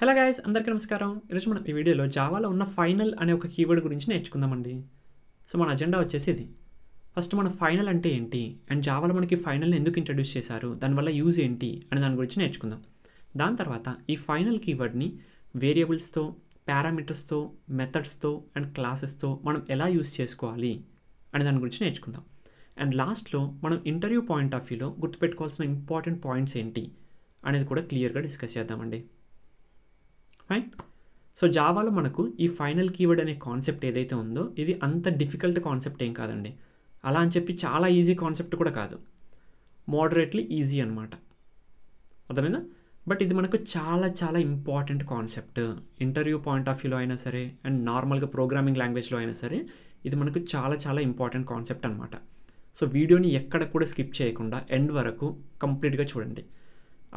Hello guys, అందరికీ నమస్కారం. ఈరోజు మనం ఈ వీడియోలో జావాలో ఉన్న ఫైనల్ అనే ఒక కీవర్డ్ గురించి నేర్చుకుందామండి. సో మన అజెండా వచ్చేసి ఇది. ఫస్ట్ మన ఫైనల్ అంటే ఏంటి అండ్ జావాలో మనకి ఫైనల్ని ఎందుకు ఇంట్రడ్యూస్ చేశారు, దానివల్ల యూజ్ ఏంటి అనే దాని గురించి నేర్చుకుందాం. దాని తర్వాత ఈ ఫైనల్ కీవర్డ్ని వేరియబుల్స్తో, పారామీటర్స్తో, మెథడ్స్తో అండ్ క్లాసెస్తో మనం ఎలా యూజ్ చేసుకోవాలి అనే దాని గురించి నేర్చుకుందాం. అండ్ లాస్ట్లో మనం ఇంటర్వ్యూ పాయింట్ ఆఫ్ వ్యూలో గుర్తుపెట్టుకోవాల్సిన ఇంపార్టెంట్ పాయింట్స్ ఏంటి అనేది కూడా క్లియర్గా డిస్కస్ చేద్దామండి. ఫైన్. సో జావాలో మనకు ఈ ఫైనల్ కీవర్డ్ అనే కాన్సెప్ట్ ఏదైతే ఉందో ఇది అంత డిఫికల్ట్ కాన్సెప్ట్ ఏం కాదండి. అలా అని చెప్పి చాలా ఈజీ కాన్సెప్ట్ కూడా కాదు, మోడరేట్లీ ఈజీ అనమాట. అర్థమైందా? బట్ ఇది మనకు చాలా చాలా important concept. Interview point of వ్యూలో అయినా సరే అండ్ నార్మల్గా ప్రోగ్రామింగ్ లాంగ్వేజ్లో అయినా సరే ఇది మనకు చాలా చాలా ఇంపార్టెంట్ కాన్సెప్ట్ అనమాట. సో వీడియోని ఎక్కడ కూడా స్కిప్ చేయకుండా ఎండ్ వరకు కంప్లీట్గా చూడండి.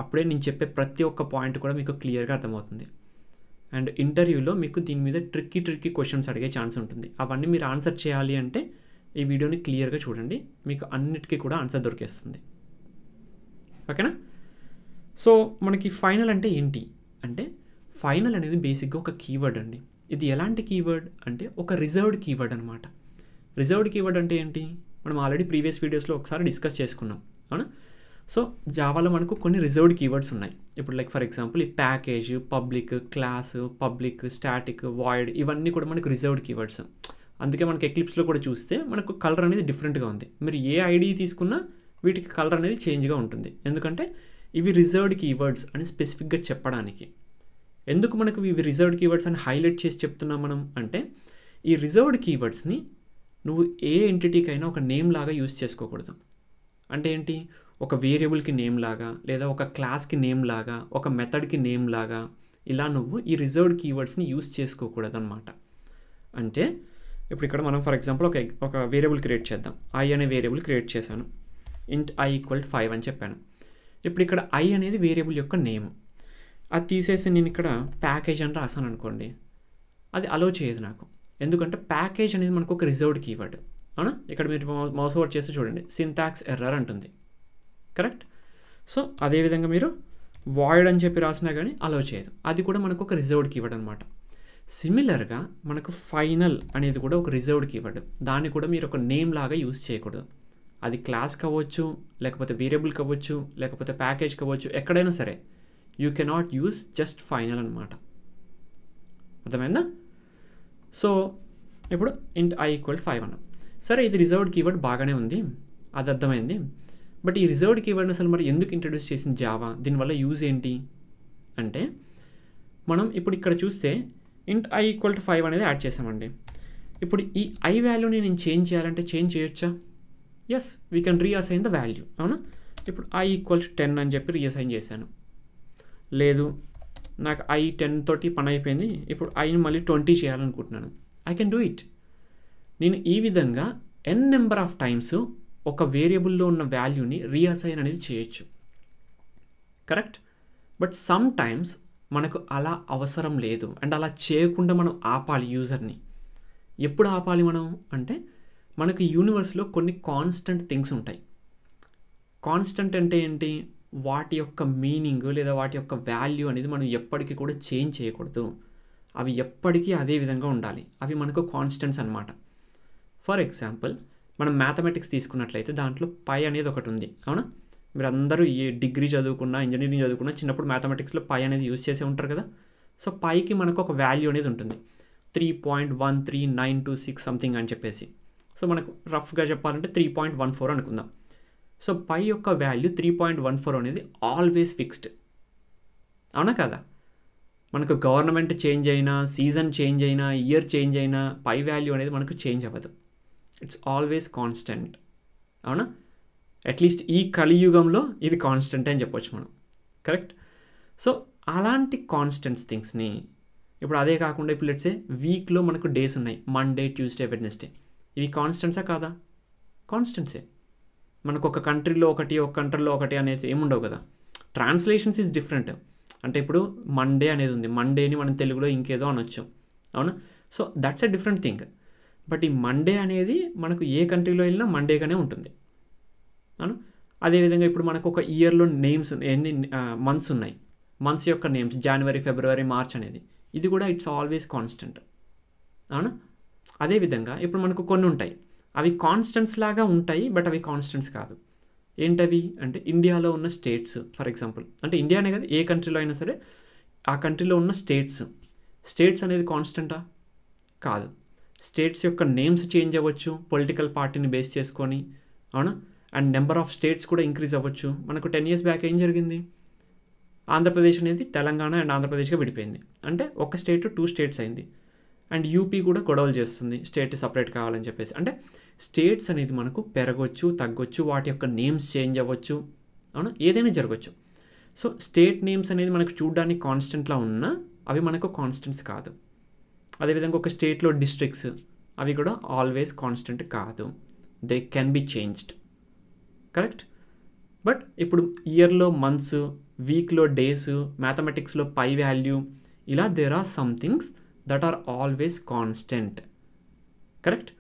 అప్పుడే నేను చెప్పే ప్రతి ఒక్క పాయింట్ కూడా మీకు క్లియర్గా అర్థమవుతుంది. అండ్ ఇంటర్వ్యూలో మీకు దీని మీద ట్రిక్కీ క్వశ్చన్స్ అడిగే ఛాన్స్ ఉంటుంది. అవన్నీ మీరు ఆన్సర్ చేయాలి అంటే ఈ వీడియోని క్లియర్గా చూడండి, మీకు అన్నిటికీ కూడా ఆన్సర్ దొరికేస్తుంది. ఓకేనా? సో మనకి ఫైనల్ అంటే ఏంటి అంటే, ఫైనల్ అనేది బేసిక్గా ఒక కీవర్డ్ అండి. ఇది ఎలాంటి కీవర్డ్ అంటే ఒక రిజర్వ్డ్ కీవర్డ్ అనమాట. రిజర్వ్డ్ కీవర్డ్ అంటే ఏంటి, మనం ఆల్రెడీ ప్రీవియస్ వీడియోస్లో ఒకసారి డిస్కస్ చేసుకున్నాం, అవునా? సో జావాలో మనకు కొన్ని రిజర్వ్డ్ కీవర్డ్స్ ఉన్నాయి. ఇప్పుడు లైక్ ఫర్ ఎగ్జాంపుల్ ఈ package, public, class, public, static, void ఇవన్నీ కూడా మనకు రిజర్వ్డ్ కీవర్డ్స్. అందుకే మనకి ఎక్లిప్స్లో కూడా చూస్తే మనకు కలర్ అనేది డిఫరెంట్గా ఉంది. మీరు ఏ ఐడి తీసుకున్నా వీటికి కలర్ అనేది చేంజ్గా ఉంటుంది. ఎందుకంటే ఇవి రిజర్వ్డ్ కీవర్డ్స్ అని స్పెసిఫిక్గా చెప్పడానికి. ఎందుకు మనకు ఇవి రిజర్వ్డ్ కీవర్డ్స్ అని హైలైట్ చేసి చెప్తున్నాం మనం అంటే, ఈ రిజర్వ్డ్ కీవర్డ్స్ని నువ్వు ఏ ఎంటిటీకైనా ఒక నేమ్ లాగా యూజ్ చేసుకోకూడదు. అంటే ఏంటి, ఒక వేరియబుల్కి నేమ్ లాగా, లేదా ఒక క్లాస్కి నేమ్ లాగా, ఒక మెథడ్కి నేమ్ లాగా ఇలా నువ్వు ఈ రిజర్వ్డ్ కీవర్డ్స్ని యూజ్ చేసుకోకూడదు అనమాట. అంటే ఇప్పుడు ఇక్కడ మనం ఫర్ ఎగ్జాంపుల్ ఒక వేరియబుల్ క్రియేట్ చేద్దాం. ఐ అనే వేరియబుల్ క్రియేట్ చేశాను. ఇంట్ i = 5 అని చెప్పాను. ఇప్పుడు ఇక్కడ ఐ అనేది వేరియబుల్ యొక్క నేమ్. అది తీసేసి నేను ఇక్కడ ప్యాకేజ్ అని రాసాను అనుకోండి, అది అలో చేయదు నాకు. ఎందుకంటే ప్యాకేజ్ అనేది మనకు ఒక రిజర్వ్డ్ కీవర్డ్, అవునా? ఇక్కడ మీరు మౌస్ ఓవర్ చేసి చూడండి, సింటాక్స్ ఎర్రర్ అంటుంది, కరెక్ట్? సో అదేవిధంగా మీరు వాయిడ్ అని చెప్పి రాసినా కానీ అలో చేయదు. అది కూడా మనకు ఒక రిజర్వ్డ్ కీవర్డ్ అనమాట. సిమిలర్గా మనకు ఫైనల్ అనేది కూడా ఒక రిజర్వ్డ్ కీవర్డ్. దాన్ని కూడా మీరు ఒక నేమ్ లాగా యూజ్ చేయకూడదు. అది క్లాస్ కావచ్చు, లేకపోతే వేరియబుల్ కావచ్చు, లేకపోతే ప్యాకేజ్ కావచ్చు, ఎక్కడైనా సరే you cannot use just final అనమాట. అర్థమైందా? సో ఇప్పుడు ఇంట్ i = 5 అన్నాం. సరే, ఇది రిజర్వ్డ్ కీవర్డ్ బాగానే ఉంది, అది అర్థమైంది. బట్ ఈ రిజర్వ్డ్ కీవర్డ్ని అసలు మరి ఎందుకు ఇంట్రడ్యూస్ చేసింది జావా, దీనివల్ల యూజ్ ఏంటి అంటే, మనం ఇప్పుడు ఇక్కడ చూస్తే ఇంట్ i = 5 అనేది యాడ్ చేసామండి. ఇప్పుడు ఈ ఐ వాల్యూని నేను చేంజ్ చేయాలంటే చేంజ్ చేయొచ్చా? Yes, we can reassign the value, అవునా? ఇప్పుడు i = 10 అని చెప్పి రీఅసైన్ చేశాను. లేదు, నాకు i 10 తోటి పని అయిపోయింది, ఇప్పుడు ఐని మళ్ళీ 20 చేయాలనుకుంటున్నాను. I can do it. నేను ఈ విధంగా n నెంబర్ ఆఫ్ టైమ్స్ ఒక వేరియబుల్లో ఉన్న వాల్యూని రీఅసైన్ అనేది చేయొచ్చు, కరెక్ట్? బట్ సమ్ టైమ్స్ మనకు అలా అవసరం లేదు అండ్ అలా చేయకుండా మనం ఆపాలి యూజర్ని. ఎప్పుడు ఆపాలి మనం అంటే, మనకు యూనివర్స్లో కొన్ని కాన్స్టెంట్ థింగ్స్ ఉంటాయి. కాన్స్టెంట్ అంటే ఏంటి, వాటి యొక్క మీనింగ్ లేదా వాటి యొక్క వాల్యూ అనేది మనం ఎప్పటికీ కూడా చేంజ్ చేయకూడదు. అవి ఎప్పటికీ అదే విధంగా ఉండాలి. అవి మనకు కాన్స్టెంట్స్ అనమాట. ఫర్ ఎగ్జాంపుల్ మనం మ్యాథమెటిక్స్ తీసుకున్నట్లయితే దాంట్లో పై అనేది ఒకటి ఉంది, అవునా? మీరు అందరూ ఏ డిగ్రీ చదువుకున్నా, ఇంజనీరింగ్ చదువుకున్నా చిన్నప్పుడు మ్యాథమెటిక్స్లో పై అనేది యూజ్ చేసే ఉంటారు కదా. సో పైకి మనకు ఒక వాల్యూ అనేది ఉంటుంది, 3.13926 సంథింగ్ అని చెప్పేసి. సో మనకు రఫ్గా చెప్పాలంటే 3.14 అనుకుందాం. సో పై యొక్క వాల్యూ 3.14 అనేది ఆల్వేస్ ఫిక్స్డ్, అవునా కదా? మనకు గవర్నమెంట్ చేంజ్ అయినా, సీజన్ చేంజ్ అయినా, ఇయర్ చేంజ్ అయినా పై వాల్యూ అనేది మనకు చేంజ్ అవ్వదు. ఇట్స్ ఆల్వేస్ కాన్స్టెంట్, అవునా? అట్లీస్ట్ ఈ కలియుగంలో ఇది కాన్స్టెంట్ అని చెప్పొచ్చు మనం, కరెక్ట్? సో అలాంటి కాన్స్టెంట్స్ థింగ్స్ని ఇప్పుడు అదే కాకుండా ఇప్పుడు లెట్స్ సే వీక్లో మనకు డేస్ ఉన్నాయి, మండే, ట్యూస్డే, వెడ్నెస్డే. ఇవి కాన్స్టెంట్సా కాదా? కాన్స్టెంట్సే. మనకు ఒక కంట్రీలో ఒకటి, ఒక కంట్రీలో ఒకటి అనేది ఏముండవు కదా. Translations is different. అంటే ఇప్పుడు మండే అనేది ఉంది, మండేని మనం తెలుగులో ఇంకేదో అనొచ్చు, అవునా? So that's a different thing. But ఈ మండే అనేది మనకు ఏ కంట్రీలో వెళ్ళినా మండేగానే ఉంటుంది, అవునా? అదేవిధంగా ఇప్పుడు మనకు ఒక ఇయర్లో నేమ్స్ ఎన్ని మంత్స్ ఉన్నాయి, మంత్స్ యొక్క నేమ్స్ జనవరి, ఫిబ్రవరి, మార్చ్ అనేది ఇది కూడా ఇట్స్ ఆల్వేస్ కాన్స్టెంట్. అవునా? అదేవిధంగా ఇప్పుడు మనకు కొన్ని ఉంటాయి, అవి కాన్స్టెంట్స్ లాగా ఉంటాయి బట్ అవి కాన్స్టెంట్స్ కాదు. ఏంటవి అంటే ఇండియాలో ఉన్న స్టేట్స్ ఫర్ ఎగ్జాంపుల్, అంటే ఇండియానే కదా ఏ కంట్రీలో అయినా సరే ఆ కంట్రీలో ఉన్న స్టేట్స్ అనేది కాన్స్టెంటా? కాదు. స్టేట్స్ యొక్క నేమ్స్ చేంజ్ అవ్వచ్చు పొలిటికల్ పార్టీని బేస్ చేసుకొని. అవునా? అండ్ నెంబర్ ఆఫ్ స్టేట్స్ కూడా ఇంక్రీజ్ అవ్వచ్చు. మనకు 10 years బ్యాక్ ఏం జరిగింది? ఆంధ్రప్రదేశ్ అనేది తెలంగాణ అండ్ ఆంధ్రప్రదేశ్గా విడిపోయింది. అంటే ఒక స్టేట్ 2 states అయింది. అండ్ యూపీ కూడా గొడవలు చేస్తుంది స్టేట్ సపరేట్ కావాలని చెప్పేసి. అంటే స్టేట్స్ అనేది మనకు పెరగవచ్చు, తగ్గొచ్చు, వాటి యొక్క నేమ్స్ చేంజ్ అవ్వచ్చు. అవునా? ఏదైనా జరగవచ్చు. సో స్టేట్ నేమ్స్ అనేది మనకు చూడడానికి కాన్స్టెంట్లా ఉన్నా అవి మనకు కాన్స్టెంట్స్ కాదు. అదేవిధంగా ఒక స్టేట్లో డిస్ట్రిక్ట్స్ అవి కూడా ఆల్వేస్ కాన్స్టెంట్ కాదు. They can be changed. Correct? But ఇప్పుడు ఇయర్లో మంత్స్, వీక్లో డేస్, మ్యాథమెటిక్స్లో పై వాల్యూ, ఇలా there are some things that are always constant. Correct?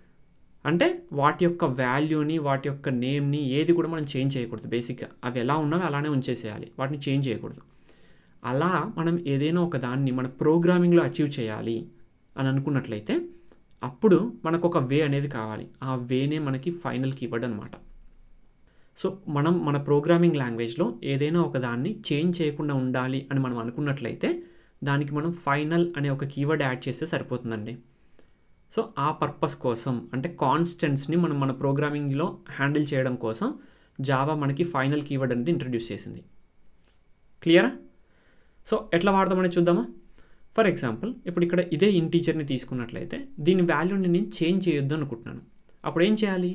అంటే వాటి యొక్క వాల్యూని, వాటి యొక్క నేమ్ని ఏది కూడా మనం చేంజ్ చేయకూడదు. బేసిక్గా అవి ఎలా ఉన్నావో అలానే ఉంచేసేయాలి, వాటిని చేంజ్ చేయకూడదు. అలా మనం ఏదైనా ఒక దాన్ని మన ప్రోగ్రామింగ్లో అచీవ్ చేయాలి అని అనుకున్నట్లయితే అప్పుడు మనకు ఒక వే అనేది కావాలి. ఆ వేనే మనకి ఫైనల్ కీవర్డ్ అనమాట. సో మనం మన ప్రోగ్రామింగ్ లాంగ్వేజ్లో ఏదైనా ఒక దాన్ని చేంజ్ చేయకుండా ఉండాలి అని మనం అనుకున్నట్లయితే దానికి మనం ఫైనల్ అనే ఒక కీవర్డ్ యాడ్ చేస్తే సరిపోతుందండి. సో ఆ పర్పస్ కోసం, అంటే కాన్స్టెంట్స్ని మనం మన ప్రోగ్రామింగ్లో హ్యాండిల్ చేయడం కోసం జావా మనకి ఫైనల్ కీవర్డ్ అనేది ఇంట్రడ్యూస్ చేసింది. క్లియరా? సో ఎట్లా వాడదామని చూద్దామా? ఫర్ ఎగ్జాంపుల్ ఇప్పుడు ఇక్కడ ఇదే ఇంటీజర్ని తీసుకున్నట్లయితే దీని వాల్యూని నేను చేంజ్ చేయొద్దు అనుకుంటున్నాను. అప్పుడు ఏం చేయాలి?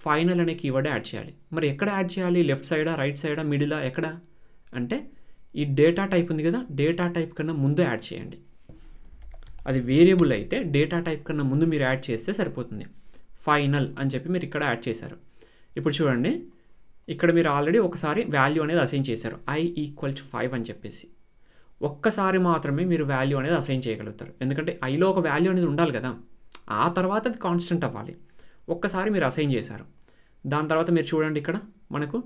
ఫైనల్ అనే కీవర్డ్ యాడ్ చేయాలి. మరి ఎక్కడ యాడ్ చేయాలి? లెఫ్ట్ సైడా, రైట్ సైడా, మిడిలా, ఎక్కడ అంటే ఈ డేటా టైప్ ఉంది కదా, డేటా టైప్ కన్నా ముందు యాడ్ చేయండి. అది వేరియబుల్ అయితే డేటా టైప్ కన్నా ముందు మీరు యాడ్ చేస్తే సరిపోతుంది. ఫైనల్ అని చెప్పి మీరు ఇక్కడ యాడ్ చేశారు. ఇప్పుడు చూడండి, ఇక్కడ మీరు ఆల్రెడీ ఒకసారి వాల్యూ అనేది అసైన్ చేశారు, i = 5 అని చెప్పేసి. ఒక్కసారి మాత్రమే మీరు వాల్యూ అనేది అసైన్ చేయగలుగుతారు, ఎందుకంటే ఐలో ఒక వాల్యూ అనేది ఉండాలి కదా, ఆ తర్వాత అది కాన్స్టెంట్ అవ్వాలి. ఒక్కసారి మీరు అసైన్ చేశారు, దాని తర్వాత మీరు చూడండి ఇక్కడ మనకు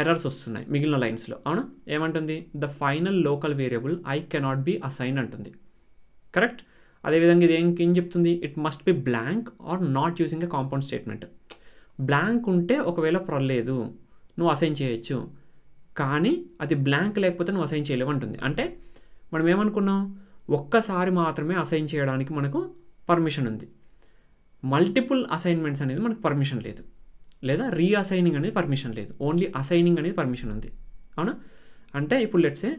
ఎర్రర్స్ వస్తున్నాయి మిగిలిన లైన్స్లో. అవునా? ఏమంటుంది? The final local variable I cannot be assign అంటుంది. కరెక్ట్? అదేవిధంగా ఇది ఏం చెప్తుంది? It must be blank or not using a compound statement. Blank ఉంటే ఒకవేళ పర్లేదు, నువ్వు అసైన్ చేయొచ్చు, కానీ అది బ్లాంక్ లేకపోతే నువ్వు అసైన్ చేయలేవు అంటుంది. అంటే మనం ఏమనుకున్నాం? ఒక్కసారి మాత్రమే అసైన్ చేయడానికి మనకు పర్మిషన్ ఉంది, మల్టిపుల్ అసైన్మెంట్స్ అనేది మనకు పర్మిషన్ లేదు, లేదా రీఅసైనింగ్ అనేది పర్మిషన్ లేదు, ఓన్లీ అసైనింగ్ అనేది పర్మిషన్ ఉంది. అవునా? అంటే ఇప్పుడు లెట్సే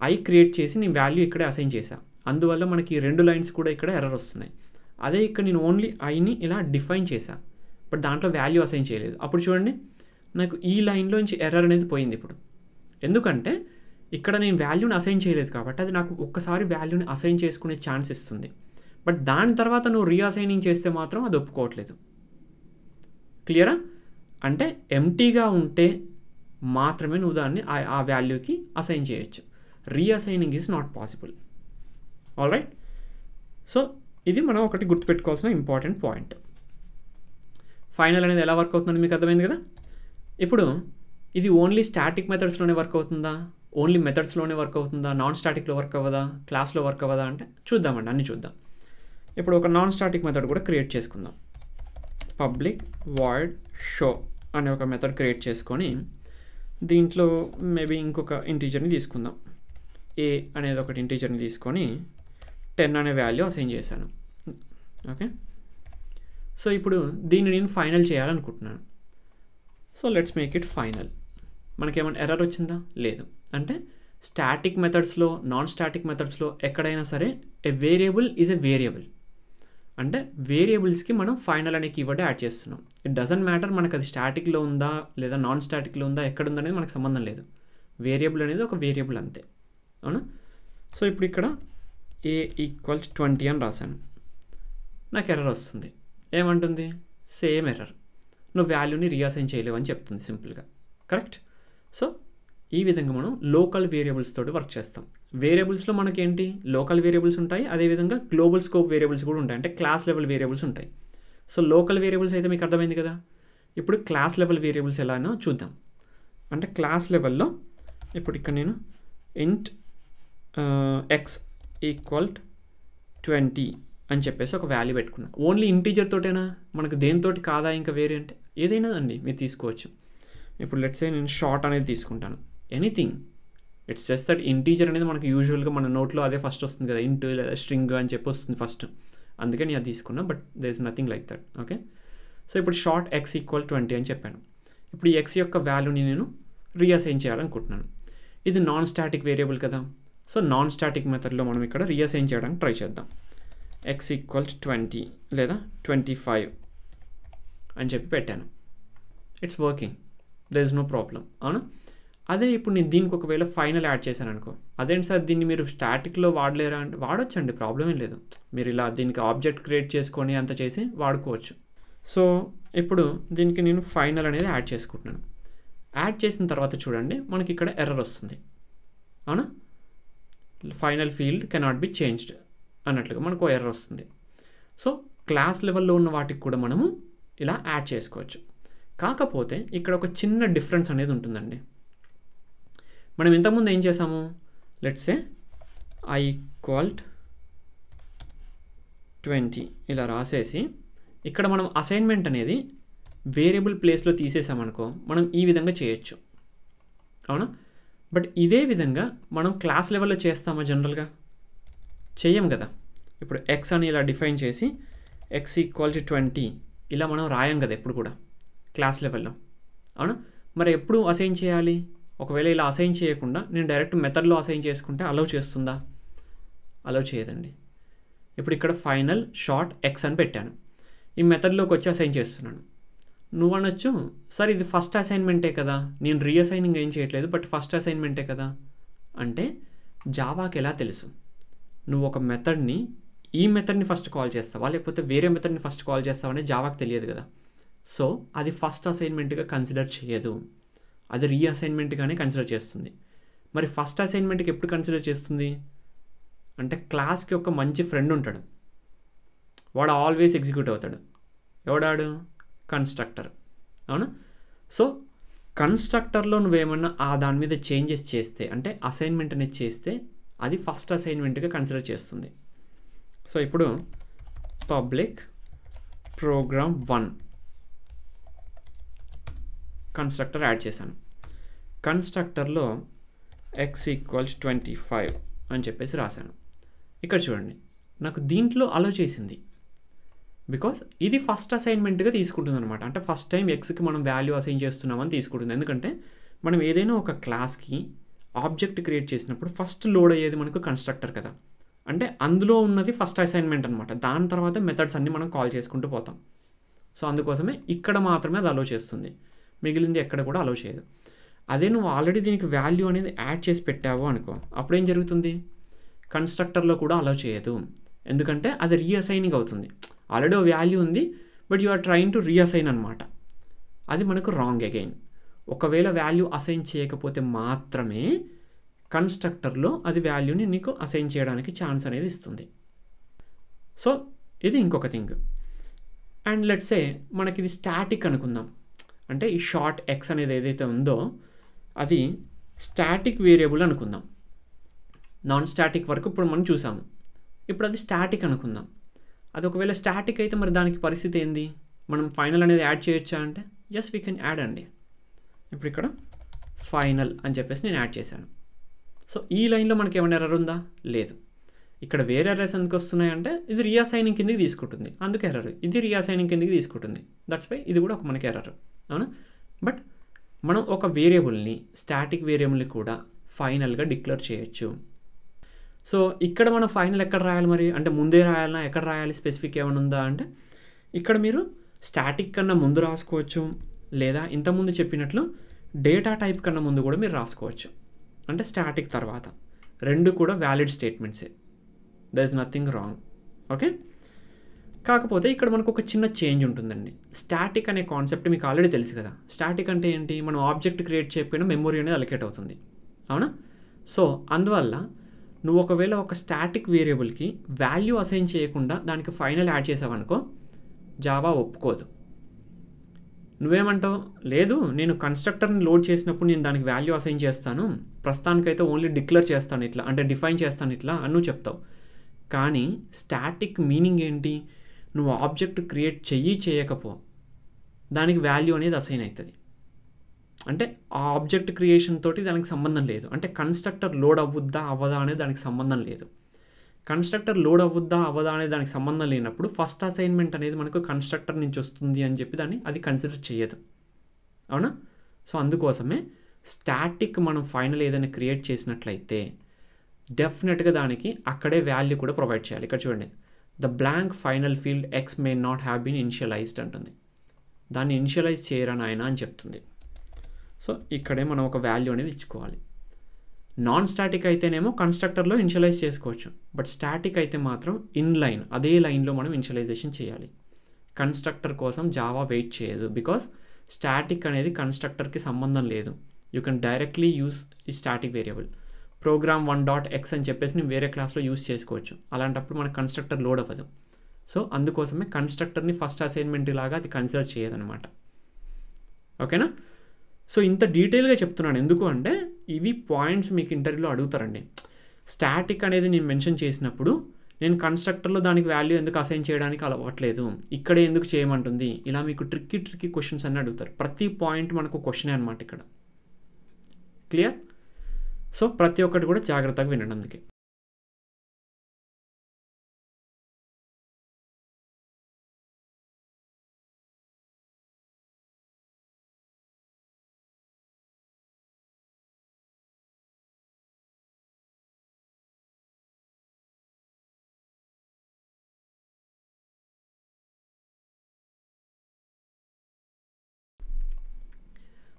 ఐ క్రియేట్ చేసి నేను వాల్యూ ఇక్కడే అసైన్ చేశా, అందువల్ల మనకి 2 లైన్స్ కూడా ఇక్కడ ఎర్రర్ వస్తున్నాయి. అదే ఇక్కడ నేను ఓన్లీ ఐని ఇలా డిఫైన్ చేశా, బట్ దాంట్లో వాల్యూ అసైన్ చేయలేదు. అప్పుడు చూడండి, నాకు ఈ లైన్లోంచి ఎర్రర్ అనేది పోయింది. ఇప్పుడు ఎందుకంటే ఇక్కడ నేను వాల్యూని అసైన్ చేయలేదు కాబట్టి అది నాకు ఒక్కసారి వాల్యూని అసైన్ చేసుకునే ఛాన్స్ ఇస్తుంది, బట్ దాని తర్వాత నువ్వు రీఅసైనింగ్ చేస్తే మాత్రం అది ఒప్పుకోవట్లేదు. క్లియరా? అంటే ఎంటీగా ఉంటే మాత్రమే నువ్వు దాన్ని ఆ వాల్యూకి అసైన్ చేయొచ్చు. Reassigning is not possible. All right? So ఇది మనం ఒకటి గుర్తుపెట్టుకోవాల్సిన ఇంపార్టెంట్ పాయింట్. ఫైనల్ అనేది ఎలా వర్క్ అవుతుందని మీకు అర్థమైంది కదా. ఇప్పుడు ఇది ఓన్లీ స్టాటిక్ మెథడ్స్లోనే వర్క్ అవుతుందా, ఓన్లీ మెథడ్స్లోనే వర్క్ అవుతుందా, నాన్ స్టాటిక్లో వర్క్ అవ్వదా, క్లాస్లో వర్క్ అవ్వదా అంటే చూద్దామండి, అన్నీ చూద్దాం. ఇప్పుడు ఒక నాన్ స్టాటిక్ మెథడ్ కూడా క్రియేట్ చేసుకుందాం. పబ్లిక్ వాయిడ్ షో అనే ఒక మెథడ్ క్రియేట్ చేసుకొని దీంట్లో మేబీ ఇంకొక ఇంటీజర్ని తీసుకుందాం. ఏ అనేది ఒకటి ఇంటీజర్ని తీసుకొని 10 అనే వాల్యూ అసైన్ చేశాను. ఓకే, సో ఇప్పుడు దీన్ని నేను ఫైనల్ చేయాలనుకుంటున్నాను. So let's make it final. మనకేమైనా ఎర్రర్ వచ్చిందా? లేదు. అంటే స్టాటిక్ మెథడ్స్లో, నాన్ స్టాటిక్ మెథడ్స్లో ఎక్కడైనా సరే ఏ వేరియబుల్ ఈజ్ ఎ వేరియబుల్. అంటే వేరియబుల్స్కి మనం ఫైనల్ అనే కీవర్డ్ యాడ్ చేస్తున్నాం. ఇట్ డజంట్ మ్యాటర్ మనకు అది స్టాటిక్లో ఉందా లేదా నాన్ స్టాటిక్లో ఉందా, ఎక్కడ ఉందనేది మనకు సంబంధం లేదు. వేరియబుల్ అనేది ఒక వేరియబుల్ అంతే. అవునా? సో ఇప్పుడు ఇక్కడ a = 20 అని రాశాను. నాకు ఎర్రర్ వస్తుంది. ఏమంటుంది? సేమ్ ఎర్రర్, నువ్వు వాల్యూని రీఅసైన్ చేయలేవు అని చెప్తుంది సింపుల్గా. కరెక్ట్? సో ఈ విధంగా మనం లోకల్ వేరియబుల్స్ తోటి వర్క్ చేస్తాం. వేరియబుల్స్లో మనకేంటి, లోకల్ వేరియబుల్స్ ఉంటాయి, అదేవిధంగా గ్లోబల్ స్కోప్ వేరియబుల్స్ కూడా ఉంటాయి, అంటే క్లాస్ లెవెల్ వేరియబుల్స్ ఉంటాయి. సో లోకల్ వేరియబుల్స్ అయితే మీకు అర్థమైంది కదా. ఇప్పుడు క్లాస్ లెవెల్ వేరియబుల్స్ ఎలానో చూద్దాం. అంటే క్లాస్ లెవెల్లో ఇప్పుడు ఇక్కడ నేను ఇంట్ ఎక్స్ ఈక్వల్ 20 అని చెప్పేసి ఒక వాల్యూ పెట్టుకున్నా. ఓన్లీ ఇంటీజర్ తోటేనా, మనకు దేనితోటి కాదా ఇంకా వేరే అంటే ఏదైనా అండి మీరు తీసుకోవచ్చు. ఇప్పుడు లెట్స్ సే నేను షార్ట్ అనేది తీసుకుంటాను, anything. It's just that integer అనేది మనకు యూజువల్గా మన నోట్లో అదే ఫస్ట్ వస్తుంది కదా, ఇంట్ లేదా స్ట్రింగ్ అని చెప్పి వస్తుంది ఫస్ట్, అందుకే నేను అది తీసుకున్నా. But there is nothing like that. Okay, so ఇప్పుడు షార్ట్ ఎక్స్ ఈక్వల్ 20 అని చెప్పాను. ఇప్పుడు ఈ ఎక్స్ యొక్క వాల్యూని నేను రీఅసైన్ చేయాలనుకుంటున్నాను. ఇది నాన్ స్టాటిక్ వేరియబుల్ కదా, సో నాన్ స్టాటిక్ మెథడ్లో మనం ఇక్కడ రీఅసైన్ చేయడానికి ట్రై చేద్దాం. ఎక్స్ ఈక్వల్ 20 లేదా 25 అని చెప్పి పెట్టాను. It's working, there is no problem, అవునా? అదే ఇప్పుడు నేను దీనికి ఒకవేళ ఫైనల్ యాడ్ చేశాను అనుకో, అదేంటి సార్ దీన్ని మీరు స్టాటిక్లో వాడలేరా అంటే వాడొచ్చండి, ప్రాబ్లం ఏం లేదు. మీరు ఇలా దీనికి ఆబ్జెక్ట్ క్రియేట్ చేసుకొని అంత చేసి వాడుకోవచ్చు. సో ఇప్పుడు దీనికి నేను ఫైనల్ అనేది యాడ్ చేసుకుంటున్నాను. యాడ్ చేసిన తర్వాత చూడండి మనకి ఇక్కడ ఎర్రర్ వస్తుంది, అవునా? Final field cannot be changed అన్నట్లుగా మనకు ఎర్రర్ వస్తుంది. సో క్లాస్ లెవెల్లో ఉన్న వాటికి కూడా మనము ఇలా యాడ్ చేసుకోవచ్చు. కాకపోతే ఇక్కడ ఒక చిన్న డిఫరెన్స్ అనేది ఉంటుందండి. మనం ఇంతకుముందు ఏం చేసాము, లెట్స్ సే ఐ ఈక్వల్ 20 ఇలా రాసేసి ఇక్కడ మనం అసైన్మెంట్ అనేది వేరియబుల్ ప్లేస్లో తీసేసామనుకో మనం ఈ విధంగా చేయొచ్చు, అవునా? బట్ ఇదే విధంగా మనం క్లాస్ లెవెల్లో చేస్తామా జనరల్గా? చెయ్యం కదా. ఇప్పుడు ఎక్స్ అని ఇలా డిఫైన్ చేసి ఎక్స్ ఈక్వల్ 20 ఇలా మనం రాయం కదా ఎప్పుడు కూడా క్లాస్ లెవెల్లో, అవునా? మరి ఎప్పుడు అసైన్ చేయాలి? ఒకవేళ ఇలా అసైన్ చేయకుండా నేను డైరెక్ట్ మెథడ్లో అసైన్ చేసుకుంటే అలౌ చేస్తుందా? అలౌ చేయదండి. ఇప్పుడు ఇక్కడ ఫైనల్ షార్ట్ ఎక్స్ అని పెట్టాను, ఈ మెథడ్లోకి వచ్చి అసైన్ చేస్తున్నాను. నువ్వు అనొచ్చు, సార్ ఇది ఫస్ట్ అసైన్మెంటే కదా, నేను రీఅసైనింగ్ ఏం చేయట్లేదు, బట్ ఫస్ట్ అసైన్మెంటే కదా అంటే జావాకి ఎలా తెలుసు నువ్వు ఒక మెథడ్ని ఈ మెథడ్ని ఫస్ట్ కాల్ చేస్తావా లేకపోతే వేరే మెథడ్ని ఫస్ట్ కాల్ చేస్తావా అనేది జావాకి తెలియదు కదా. సో అది ఫస్ట్ అసైన్మెంట్గా కన్సిడర్ చేయదు, అది రీఅసైన్మెంట్గానే కన్సిడర్ చేస్తుంది. మరి ఫస్ట్ అసైన్మెంట్కి ఎప్పుడు కన్సిడర్ చేస్తుంది అంటే క్లాస్కి ఒక మంచి ఫ్రెండ్ ఉంటాడు, వాడు ఆల్వేస్ ఎగ్జిక్యూట్ అవుతాడు. ఎవడాడు? కన్స్ట్రక్టర్, అవునా? సో కన్స్ట్రక్టర్లో నువ్వేమన్నా దాని మీద చేంజెస్ చేస్తే అంటే అసైన్మెంట్ అనేది చేస్తే అది ఫస్ట్ అసైన్మెంట్గా కన్సిడర్ చేస్తుంది. సో ఇప్పుడు పబ్లిక్ ప్రోగ్రామ్ 1 కన్స్ట్రక్టర్ యాడ్ చేశాను. కన్స్ట్రక్టర్లో ఎక్స్ ఈక్వల్స్ 25 అని చెప్పేసి రాశాను. ఇక్కడ చూడండి నాకు దీంట్లో అలో చేసింది, బికాస్ ఇది ఫస్ట్ అసైన్మెంట్గా తీసుకుంటుంది అనమాట. అంటే ఫస్ట్ టైం ఎక్స్కి మనం వాల్యూ అసైన్ చేస్తున్నామని తీసుకుంటుంది. ఎందుకంటే మనం ఏదైనా ఒక క్లాస్కి ఆబ్జెక్ట్ క్రియేట్ చేసినప్పుడు ఫస్ట్ లోడ్ అయ్యేది మనకు కన్స్ట్రక్టర్ కదా, అంటే అందులో ఉన్నది ఫస్ట్ అసైన్మెంట్ అనమాట. దాని తర్వాత మెథడ్స్ అన్నీ మనం కాల్ చేసుకుంటూ పోతాం. సో అందుకోసమే ఇక్కడ మాత్రమే అది అలో చేస్తుంది, మిగిలింది ఎక్కడ కూడా అలో చేయదు. అదే నువ్వు ఆల్రెడీ దీనికి వాల్యూ అనేది యాడ్ చేసి పెట్టావు అనుకో, అప్పుడు ఏం జరుగుతుంది? కన్స్ట్రక్టర్లో కూడా అలో చేయదు, ఎందుకంటే అది రీఅసైనింగ్ అవుతుంది. ఆల్రెడీ వాల్యూ ఉంది but you are trying to reassign అనమాట. అది మనకు రాంగ్ అగైన్. ఒకవేళ వాల్యూ అసైన్ చేయకపోతే మాత్రమే కన్స్ట్రక్టర్లో అది వాల్యూని నీకు అసైన్ చేయడానికి ఛాన్స్ అనేది ఇస్తుంది. సో ఇది ఇంకొక థింగ్. అండ్ లెట్స్ సే మనకి ఇది స్టాటిక్ అనుకుందాం, అంటే ఈ షార్ట్ ఎక్స్ అనేది ఏదైతే ఉందో అది స్టాటిక్ వేరియబుల్ అనుకుందాం. నాన్ స్టాటిక్ వరకు ఇప్పుడు మనం చూసాము, ఇప్పుడు అది స్టాటిక్ అనుకుందాం. అది ఒకవేళ స్టాటిక్ అయితే మరి దానికి పరిస్థితి ఏంది? మనం ఫైనల్ అనేది యాడ్ చేయొచ్చా అంటే ఎస్ వీ కెన్ యాడ్ అండి. ఇప్పుడు ఇక్కడ ఫైనల్ అని చెప్పేసి నేను యాడ్ చేశాను. సో ఈ లైన్లో మనకి ఏమైనా ఎర్రర్ ఉందా? లేదు. ఇక్కడ వేరే ఎర్రర్స్ ఎందుకు వస్తున్నాయంటే ఇది రీఅసైనింగ్ కిందకి తీసుకుంటుంది, అందుకే ఎర్రర్. ఇది రీఅసైనింగ్ కిందకి తీసుకుంటుంది, దట్స్ వై ఇది కూడా ఒక మనకి ఎర్రర్, అవునా? బట్ మనం ఒక వేరియబుల్ని స్టాటిక్ వేరియబుల్ని కూడా ఫైనల్గా డిక్లేర్ చేయొచ్చు. సో ఇక్కడ మనం ఫైనల్ ఎక్కడ రాయాలి మరి? అంటే ముందే రాయాలన్నా ఎక్కడ రాయాలి? స్పెసిఫిక్ ఏమైనా ఉందా అంటే ఇక్కడ మీరు స్టాటిక్ కన్నా ముందు రాసుకోవచ్చు, లేదా ఇంతకుముందు చెప్పినట్లు డేటా టైప్ కన్నా ముందు కూడా మీరు రాసుకోవచ్చు. అంటే స్టాటిక్ తర్వాత రెండు కూడా వ్యాలిడ్ స్టేట్మెంట్సే, there is nothing wrong. Okay, కాకపోతే ఇక్కడ మనకు ఒక చిన్న చేంజ్ ఉంటుందండి. స్టాటిక్ అనే కాన్సెప్ట్ మీకు ఆల్రెడీ తెలుసు కదా. స్టాటిక్ అంటే ఏంటి? మనం ఆబ్జెక్ట్ క్రియేట్ చేయకపోయినా మెమొరీ అనేది అలొకేట్ అవుతుంది, అవునా? సో అందువల్ల నువ్వు ఒకవేళ ఒక స్టాటిక్ వేరియబుల్కి వాల్యూ అసైన్ చేయకుండా దానికి ఫైనల్ యాడ్ చేసావనుకో జావా ఒప్పుకోదు. నువ్వేమంటావు, లేదు నేను కన్స్ట్రక్టర్ని లోడ్ చేసినప్పుడు నేను దానికి వాల్యూ అసైన్ చేస్తాను, ప్రస్తుతానికైతే ఓన్లీ డిక్లేర్ చేస్తాను ఇట్లా, అంటే డిఫైన్ చేస్తాను ఇట్లా అని నువ్వు చెప్తావు. కానీ స్టాటిక్ మీనింగ్ ఏంటి, నువ్వు ఆబ్జెక్ట్ క్రియేట్ చేయకపో దానికి వాల్యూ అనేది అసైన్ అవుతుంది. అంటే ఆ ఆబ్జెక్ట్ క్రియేషన్ తోటి దానికి సంబంధం లేదు. అంటే కన్స్ట్రక్టర్ లోడ్ అవ్వుద్దా అవ్వదా అనేది దానికి సంబంధం లేదు. కన్స్ట్రక్టర్ లోడ్ అవ్వుద్దా అవ్వదా అనేది దానికి సంబంధం లేనప్పుడు ఫస్ట్ అసైన్మెంట్ అనేది మనకు కన్స్ట్రక్టర్ నుంచి వస్తుంది అని చెప్పి దాన్ని అది కన్సిడర్ చేయదు. అవునా? సో అందుకోసమే స్టాటిక్ మనం ఫైనల్ ఏదైనా క్రియేట్ చేసినట్లయితే డెఫినెట్గా దానికి అక్కడే వాల్యూ కూడా ప్రొవైడ్ చేయాలి. ఇక్కడ చూడండి, the blank final field x may not have been initialized అంటుంది. దాన్ని ఇనిషియలైజ్ చేయరా నాయన అని చెప్తుంది. సో ఇక్కడే మనం ఒక వాల్యూ అనేది ఇచ్చుకోవాలి. నాన్ స్టాటిక్ అయితేనేమో కన్స్ట్రక్టర్లో ఇనిషియలైజ్ చేసుకోవచ్చు, బట్ స్టాటిక్ అయితే మాత్రం ఇన్ లైన్ అదే లైన్లో మనం ఇనిషియలైజేషన్ చేయాలి. కన్స్ట్రక్టర్ కోసం జావా వెయిట్ చేయదు, బికాస్ స్టాటిక్ అనేది కన్స్ట్రక్టర్కి సంబంధం లేదు. యూ కెన్ డైరెక్ట్లీ యూస్ ఈ స్టాటిక్ వేరియబుల్. ప్రోగ్రామ్ 1.x అని చెప్పేసి నేను వేరే క్లాస్లో యూస్ చేసుకోవచ్చు. అలాంటప్పుడు మనకు కన్స్ట్రక్టర్ లోడ్ అవ్వదు. సో అందుకోసమే కన్స్ట్రక్టర్ని ఫస్ట్ అసైన్మెంట్ లాగా అది కన్సిడర్ చేయదనమాట. ఓకేనా? సో ఇంత డీటెయిల్గా చెప్తున్నాను ఎందుకు అంటే ఇవి పాయింట్స్ మీకు ఇంటర్వ్యూలో అడుగుతారండి. స్టాటిక్ అనేది నేను మెన్షన్ చేసినప్పుడు నేను కన్స్ట్రక్టర్లో దానికి వాల్యూ ఎందుకు అసైన్ చేయడానికి అవ్వట్లేదు, ఇక్కడే ఎందుకు చేయమంటుంది, ఇలా మీకు ట్రిక్కీ క్వశ్చన్స్ అన్నీ అడుగుతారు. ప్రతి పాయింట్ మనకు క్వశ్చనే అనమాట ఇక్కడ. క్లియర్? సో ప్రతి ఒక్కటి కూడా జాగ్రత్తగా వినండి. అందుకే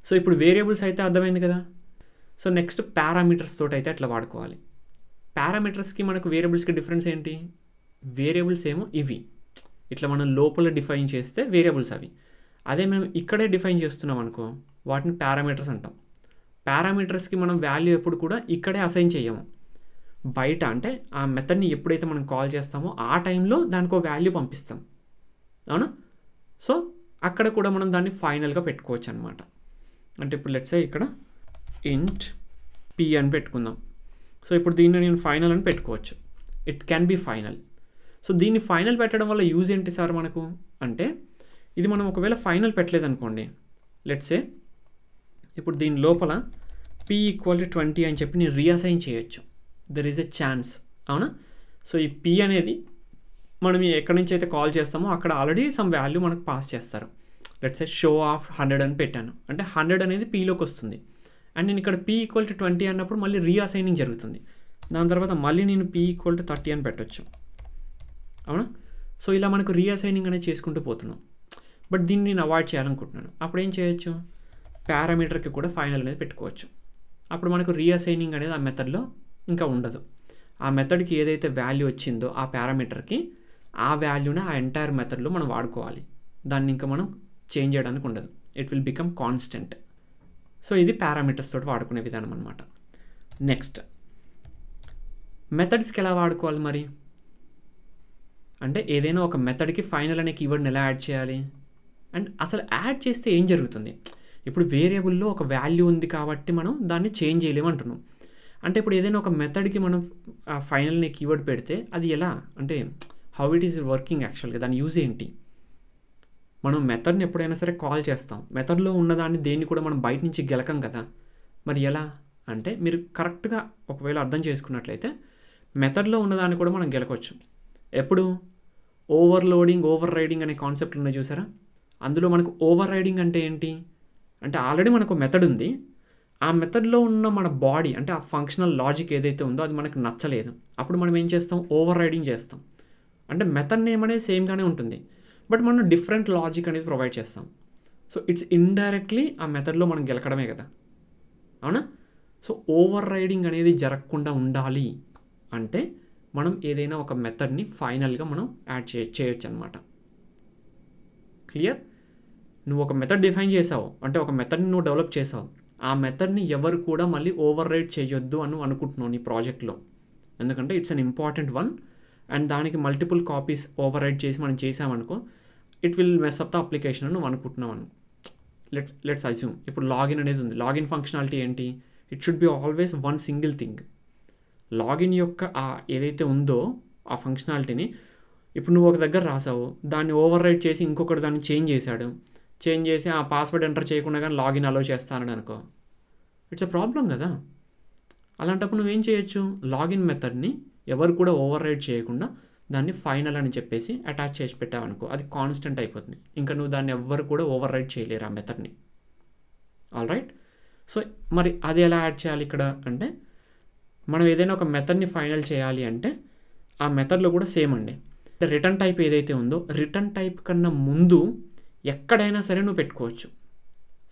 సో ఇప్పుడు వేరియబుల్స్ అయితే అర్థమైంది కదా. సో నెక్స్ట్ పారామీటర్స్ తోటి అయితే అట్లా వాడుకోవాలి. పారామీటర్స్కి మనకు వేరియబుల్స్కి డిఫరెన్స్ ఏంటి, వేరియబుల్స్ ఏమో ఇవి ఇట్లా మనం లోపల డిఫైన్ చేస్తే వేరియబుల్స్ అవి. అదే మేము ఇక్కడే డిఫైన్ చేస్తున్నాం అనుకో వాటిని పారామీటర్స్ అంటాం. పారామీటర్స్కి మనం వాల్యూ ఎప్పుడు కూడా ఇక్కడే అసైన్ చేయము, బయట అంటే ఆ మెథడ్ని ఎప్పుడైతే మనం కాల్ చేస్తామో ఆ టైంలో దానికి వాల్యూ పంపిస్తాం. అవునా? సో అక్కడ కూడా మనం దాన్ని ఫైనల్గా పెట్టుకోవచ్చు అనమాట. అంటే ఇప్పుడు లెట్స్ సే ఇక్కడ ఇంట్ p అని పెట్టుకుందాం. సో ఇప్పుడు దీన్ని నేను ఫైనల్ అని పెట్టుకోవచ్చు. It can be final. So దీన్ని ఫైనల్ పెట్టడం వల్ల యూజ్ ఏంటి సార్ మనకు అంటే, ఇది మనం ఒకవేళ ఫైనల్ పెట్టలేదనుకోండి, లెట్స్ సే ఇప్పుడు దీని లోపల p = 20 అని చెప్పి నేను రీఅసైన్ చేయొచ్చు. There is a chance. అవునా? సో ఈ p అనేది మనం ఎక్కడి నుంచి అయితే కాల్ చేస్తామో అక్కడ ఆల్రెడీ సమ్ వాల్యూ మనకు పాస్ చేస్తారు. లెట్స్ సే షో ఆఫ్ 100 అని పెట్టాను అంటే 100 అనేది pలోకి వస్తుంది. అండ్ నేను ఇక్కడ p = 20 అన్నప్పుడు మళ్ళీ రీఅసైనింగ్ జరుగుతుంది. దాని తర్వాత మళ్ళీ నేను p = 30 అని పెట్టవచ్చు. అవునా? సో ఇలా మనకు రీఅసైనింగ్ అనేది చేసుకుంటూ పోతున్నాం. బట్ దీన్ని నేను అవాయిడ్ చేయాలనుకుంటున్నాను. అప్పుడు ఏం చేయొచ్చు, పారామీటర్కి కూడా ఫైనల్ అనేది పెట్టుకోవచ్చు. అప్పుడు మనకు రీఅసైనింగ్ అనేది ఆ మెథడ్లో ఇంకా ఉండదు. ఆ మెథడ్కి ఏదైతే వాల్యూ వచ్చిందో ఆ పారామీటర్కి ఆ వాల్యూని ఆ ఎంటైర్ మెథడ్లో మనం వాడుకోవాలి. దాన్ని ఇంకా మనం చేంజ్ చేయడానికి ఉండదు. It will become constant. So ఇది పారామీటర్స్ తోటి వాడుకునే విధానం అనమాట. నెక్స్ట్ మెథడ్స్కి ఎలా వాడుకోవాలి మరి అంటే, ఏదైనా ఒక మెథడ్కి ఫైనల్ అనే కీవర్డ్ని ఎలా యాడ్ చేయాలి అండ్ అసలు యాడ్ చేస్తే ఏం జరుగుతుంది. ఇప్పుడు వేరియబుల్లో ఒక వాల్యూ ఉంది కాబట్టి మనం దాన్ని చేంజ్ చేయలేమంటున్నాం. అంటే ఇప్పుడు ఏదైనా ఒక మెథడ్కి మనం ఫైనల్ అనే కీవర్డ్ పెడితే అది ఎలా అంటే హౌ ఇట్ ఈస్ వర్కింగ్ యాక్చువల్గా, దాని యూజ్ ఏంటి. మనం మెథడ్ని ఎప్పుడైనా సరే కాల్ చేస్తాం, మెథడ్లో ఉన్నదాన్ని దేన్ని కూడా మనం బయట నుంచి గెలకం కదా. మరి ఎలా అంటే, మీరు కరెక్ట్గా ఒకవేళ అర్థం చేసుకున్నట్లయితే మెథడ్లో ఉన్నదాన్ని కూడా మనం గెలకొచ్చు. ఎప్పుడు ఓవర్లోడింగ్ ఓవర్ రైడింగ్ అనే కాన్సెప్ట్ ఉన్నాయి చూసారా. అందులో మనకు ఓవర్ రైడింగ్ అంటే ఏంటి అంటే, ఆల్రెడీ మనకు మెథడ్ ఉంది, ఆ మెథడ్లో ఉన్న మన బాడీ అంటే ఆ ఫంక్షనల్ లాజిక్ ఏదైతే ఉందో అది మనకు నచ్చలేదు. అప్పుడు మనం ఏం చేస్తాం, ఓవర్ రైడింగ్ చేస్తాం. అంటే మెథడ్ నేమ్ అనేది సేమ్గానే ఉంటుంది, బట్ మనం డిఫరెంట్ లాజిక్ అనేది ప్రొవైడ్ చేస్తాం. సో ఇట్స్ ఇండైరెక్ట్లీ ఆ మెథడ్లో మనం గెలకడమే కదా. అవునా? సో ఓవర్ రైడింగ్ అనేది జరగకుండా ఉండాలి అంటే మనం ఏదైనా ఒక మెథడ్ని ఫైనల్గా మనం యాడ్ చేయొచ్చు అనమాట. క్లియర్? నువ్వు ఒక మెథడ్ డిఫైన్ చేసావు అంటే ఒక మెథడ్ని నువ్వు డెవలప్ చేసావు, ఆ మెథడ్ని ఎవరు కూడా మళ్ళీ ఓవర్ రైడ్ చేయొద్దు అని అనుకుంటున్నావు నీ ప్రాజెక్ట్లో. ఎందుకంటే it's an important one and దానికి మల్టిపుల్ కాపీస్ ఓవర్ రైడ్ చేసి మనం చేసామనుకో it will mess up the application అని నువ్వు అనుకుంటున్నావు. లెట్స్ అజ్యూమ్ ఇప్పుడు లాగిన్ అనేది ఉంది. లాగిన్ ఫంక్షనాలిటీ ఏంటి? It should be always one single thing. Login యొక్క ఏదైతే ఉందో ఆ ఫంక్షనాలిటీని ఇప్పుడు నువ్వు ఒక దగ్గర రాసావు, దాన్ని ఓవర్ రైట్ చేసి ఇంకొకటి దాన్ని చేంజ్ చేసి ఆ పాస్వర్డ్ ఎంటర్ చేయకుండా కానీ లాగిన్ అలో చేస్తానని అనుకో, ఇట్స్ అ ప్రాబ్లం కదా. అలాంటప్పుడు నువ్వేం చేయొచ్చు, లాగిన్ మెథడ్ని ఎవరు కూడా ఓవర్ రైట్ చేయకుండా దాన్ని ఫైనల్ అని చెప్పేసి అటాచ్ చేసి పెట్టావనుకో, అది కాన్స్టెంట్ అయిపోతుంది. ఇంకా నువ్వు దాన్ని ఎవ్వరు కూడా ఓవర్ రైట్ చేయలేరు ఆ మెథడ్ని. All right. సో మరి అది ఎలా యాడ్ చేయాలి ఇక్కడ అంటే, మనం ఏదైనా ఒక మెథడ్ని ఫైనల్ చేయాలి అంటే ఆ మెథడ్లో కూడా సేమ్ అండి. రిటర్న్ టైప్ ఏదైతే ఉందో రిటర్న్ టైప్ కన్నా ముందు ఎక్కడైనా సరే నువ్వు పెట్టుకోవచ్చు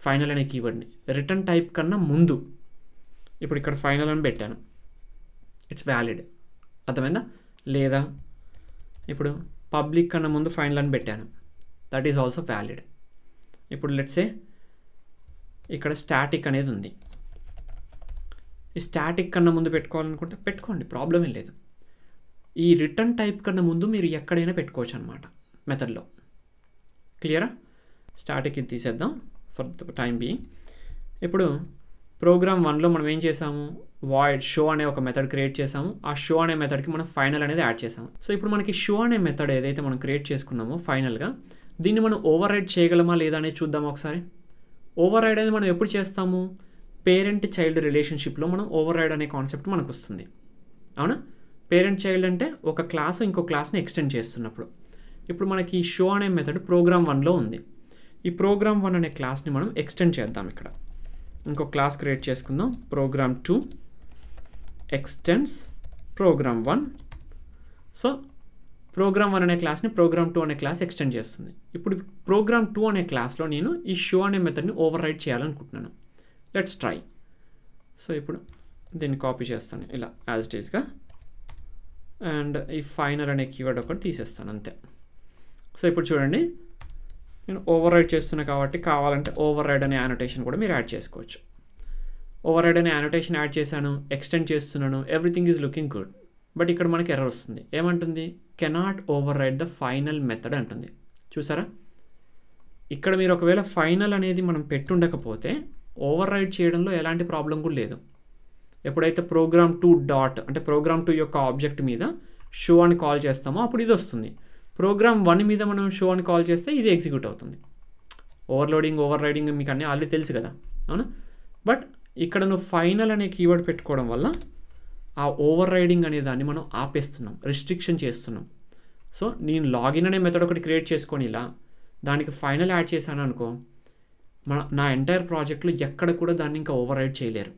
ఫైనల్ అనే కీవర్డ్ని. రిటర్న్ టైప్ కన్నా ముందు ఇప్పుడు ఇక్కడ ఫైనల్ అని పెట్టాను, ఇట్స్ వ్యాలిడ్. అర్థమైందా? లేదా ఇప్పుడు పబ్లిక్ కన్నా ముందు ఫైనల్ అని పెట్టాను, దట్ ఈజ్ ఆల్సో వ్యాలిడ్. ఇప్పుడు లెట్సే ఇక్కడ స్టాటిక్ అనేది ఉంది, ఈ స్టాటిక్ కన్నా ముందు పెట్టుకోవాలనుకుంటే పెట్టుకోండి, ప్రాబ్లం ఏం లేదు. ఈ రిటర్న్ టైప్ కన్నా ముందు మీరు ఎక్కడైనా పెట్టుకోవచ్చు అనమాట మెథడ్లో. క్లియరా? స్టాటిక్ ఇది తీసేద్దాం ఫర్ ద టైం బీయింగ్. ఇప్పుడు ప్రోగ్రామ్ 1లో మనం ఏం చేసాము, వాయిడ్ షో అనే ఒక మెథడ్ క్రియేట్ చేసాము. ఆ షో అనే మెథడ్కి మనం ఫైనల్ అనేది యాడ్ చేసాము. సో ఇప్పుడు మనకి షో అనే మెథడ్ ఏదైతే మనం క్రియేట్ చేసుకున్నామో ఫైనల్గా, దీన్ని మనం ఓవర్ రైడ్ చేయగలమా లేదా అనేది చూద్దాం ఒకసారి. ఓవర్ రైడ్ అనేది మనం ఎప్పుడు చేస్తాము, పేరెంట్ చైల్డ్ రిలేషన్షిప్లో మనం ఓవర్ రైడ్ అనే కాన్సెప్ట్ మనకు వస్తుంది. అవునా? పేరెంట్ చైల్డ్ అంటే ఒక క్లాస్ ఇంకో క్లాస్ని ఎక్స్టెండ్ చేస్తున్నప్పుడు. ఇప్పుడు మనకి ఈ షో అనే మెథడ్ ప్రోగ్రామ్ 1లో ఉంది. ఈ ప్రోగ్రామ్ 1 అనే క్లాస్ని మనం ఎక్స్టెండ్ చేద్దాం. ఇక్కడ ఇంకో క్లాస్ క్రియేట్ చేసుకుందాం, program 2 extends program 1. So program 1 అనే క్లాస్ని ప్రోగ్రామ్ 2 అనే క్లాస్ ఎక్స్టెండ్ చేస్తుంది. ఇప్పుడు ప్రోగ్రామ్ 2 అనే క్లాస్లో నేను ఈ షో అనే మెథడ్ని ఓవర్ రైడ్ చేయాలనుకుంటున్నాను. Let's try. సో ఇప్పుడు దీన్ని కాపీ చేస్తాను ఇలా యాజ్ ఇట్ ఈస్గా, అండ్ ఈ ఫైనల్ అనే కీవర్డ్ ఒకటి తీసేస్తాను అంతే. సో ఇప్పుడు చూడండి, నేను ఓవర్ రైడ్ చేస్తున్నా కాబట్టి కావాలంటే ఓవర్ రైడ్ అనే యానోటేషన్ కూడా మీరు యాడ్ చేసుకోవచ్చు. ఓవర్ రైడ్ అనే యానోటేషన్ యాడ్ చేశాను, ఎక్స్టెండ్ చేస్తున్నాను, everything is looking good. But ఇక్కడ మనకి ఎర్రర్ వస్తుంది. ఏమంటుంది? Cannot override the final method అంటుంది. చూసారా? ఇక్కడ మీరు ఒకవేళ ఫైనల్ అనేది మనం పెట్టుండకపోతే ఓవర్ రైడ్ చేయడంలో ఎలాంటి ప్రాబ్లం కూడా లేదు. ఎప్పుడైతే ప్రోగ్రామ్ 2 డాట్ అంటే ప్రోగ్రామ్ 2 యొక్క ఆబ్జెక్ట్ మీద షో అని కాల్ చేస్తామో అప్పుడు ఇది వస్తుంది. ప్రోగ్రామ్ 1 మీద మనం షో అని కాల్ చేస్తే ఇది ఎగ్జిక్యూట్ అవుతుంది. ఓవర్లోడింగ్ ఓవర్ రైడింగ్ మీకు అన్నీ ఆల్రెడీ తెలుసు కదా, అవునా? బట్ ఇక్కడ నువ్వు ఫైనల్ అనే కీవర్డ్ పెట్టుకోవడం వల్ల ఆ ఓవర్ రైడింగ్ అనే దాన్ని మనం ఆపేస్తున్నాం, రిస్ట్రిక్షన్ చేస్తున్నాం. సో నేను లాగిన్ అనే మెథడ్ ఒకటి క్రియేట్ చేసుకొని ఇలా దానికి ఫైనల్ యాడ్ చేశాను అనుకో, నా ఎంటైర్ ప్రాజెక్ట్లో ఎక్కడ కూడా దాన్ని ఇంకా ఓవర్ రైడ్ చేయలేరు.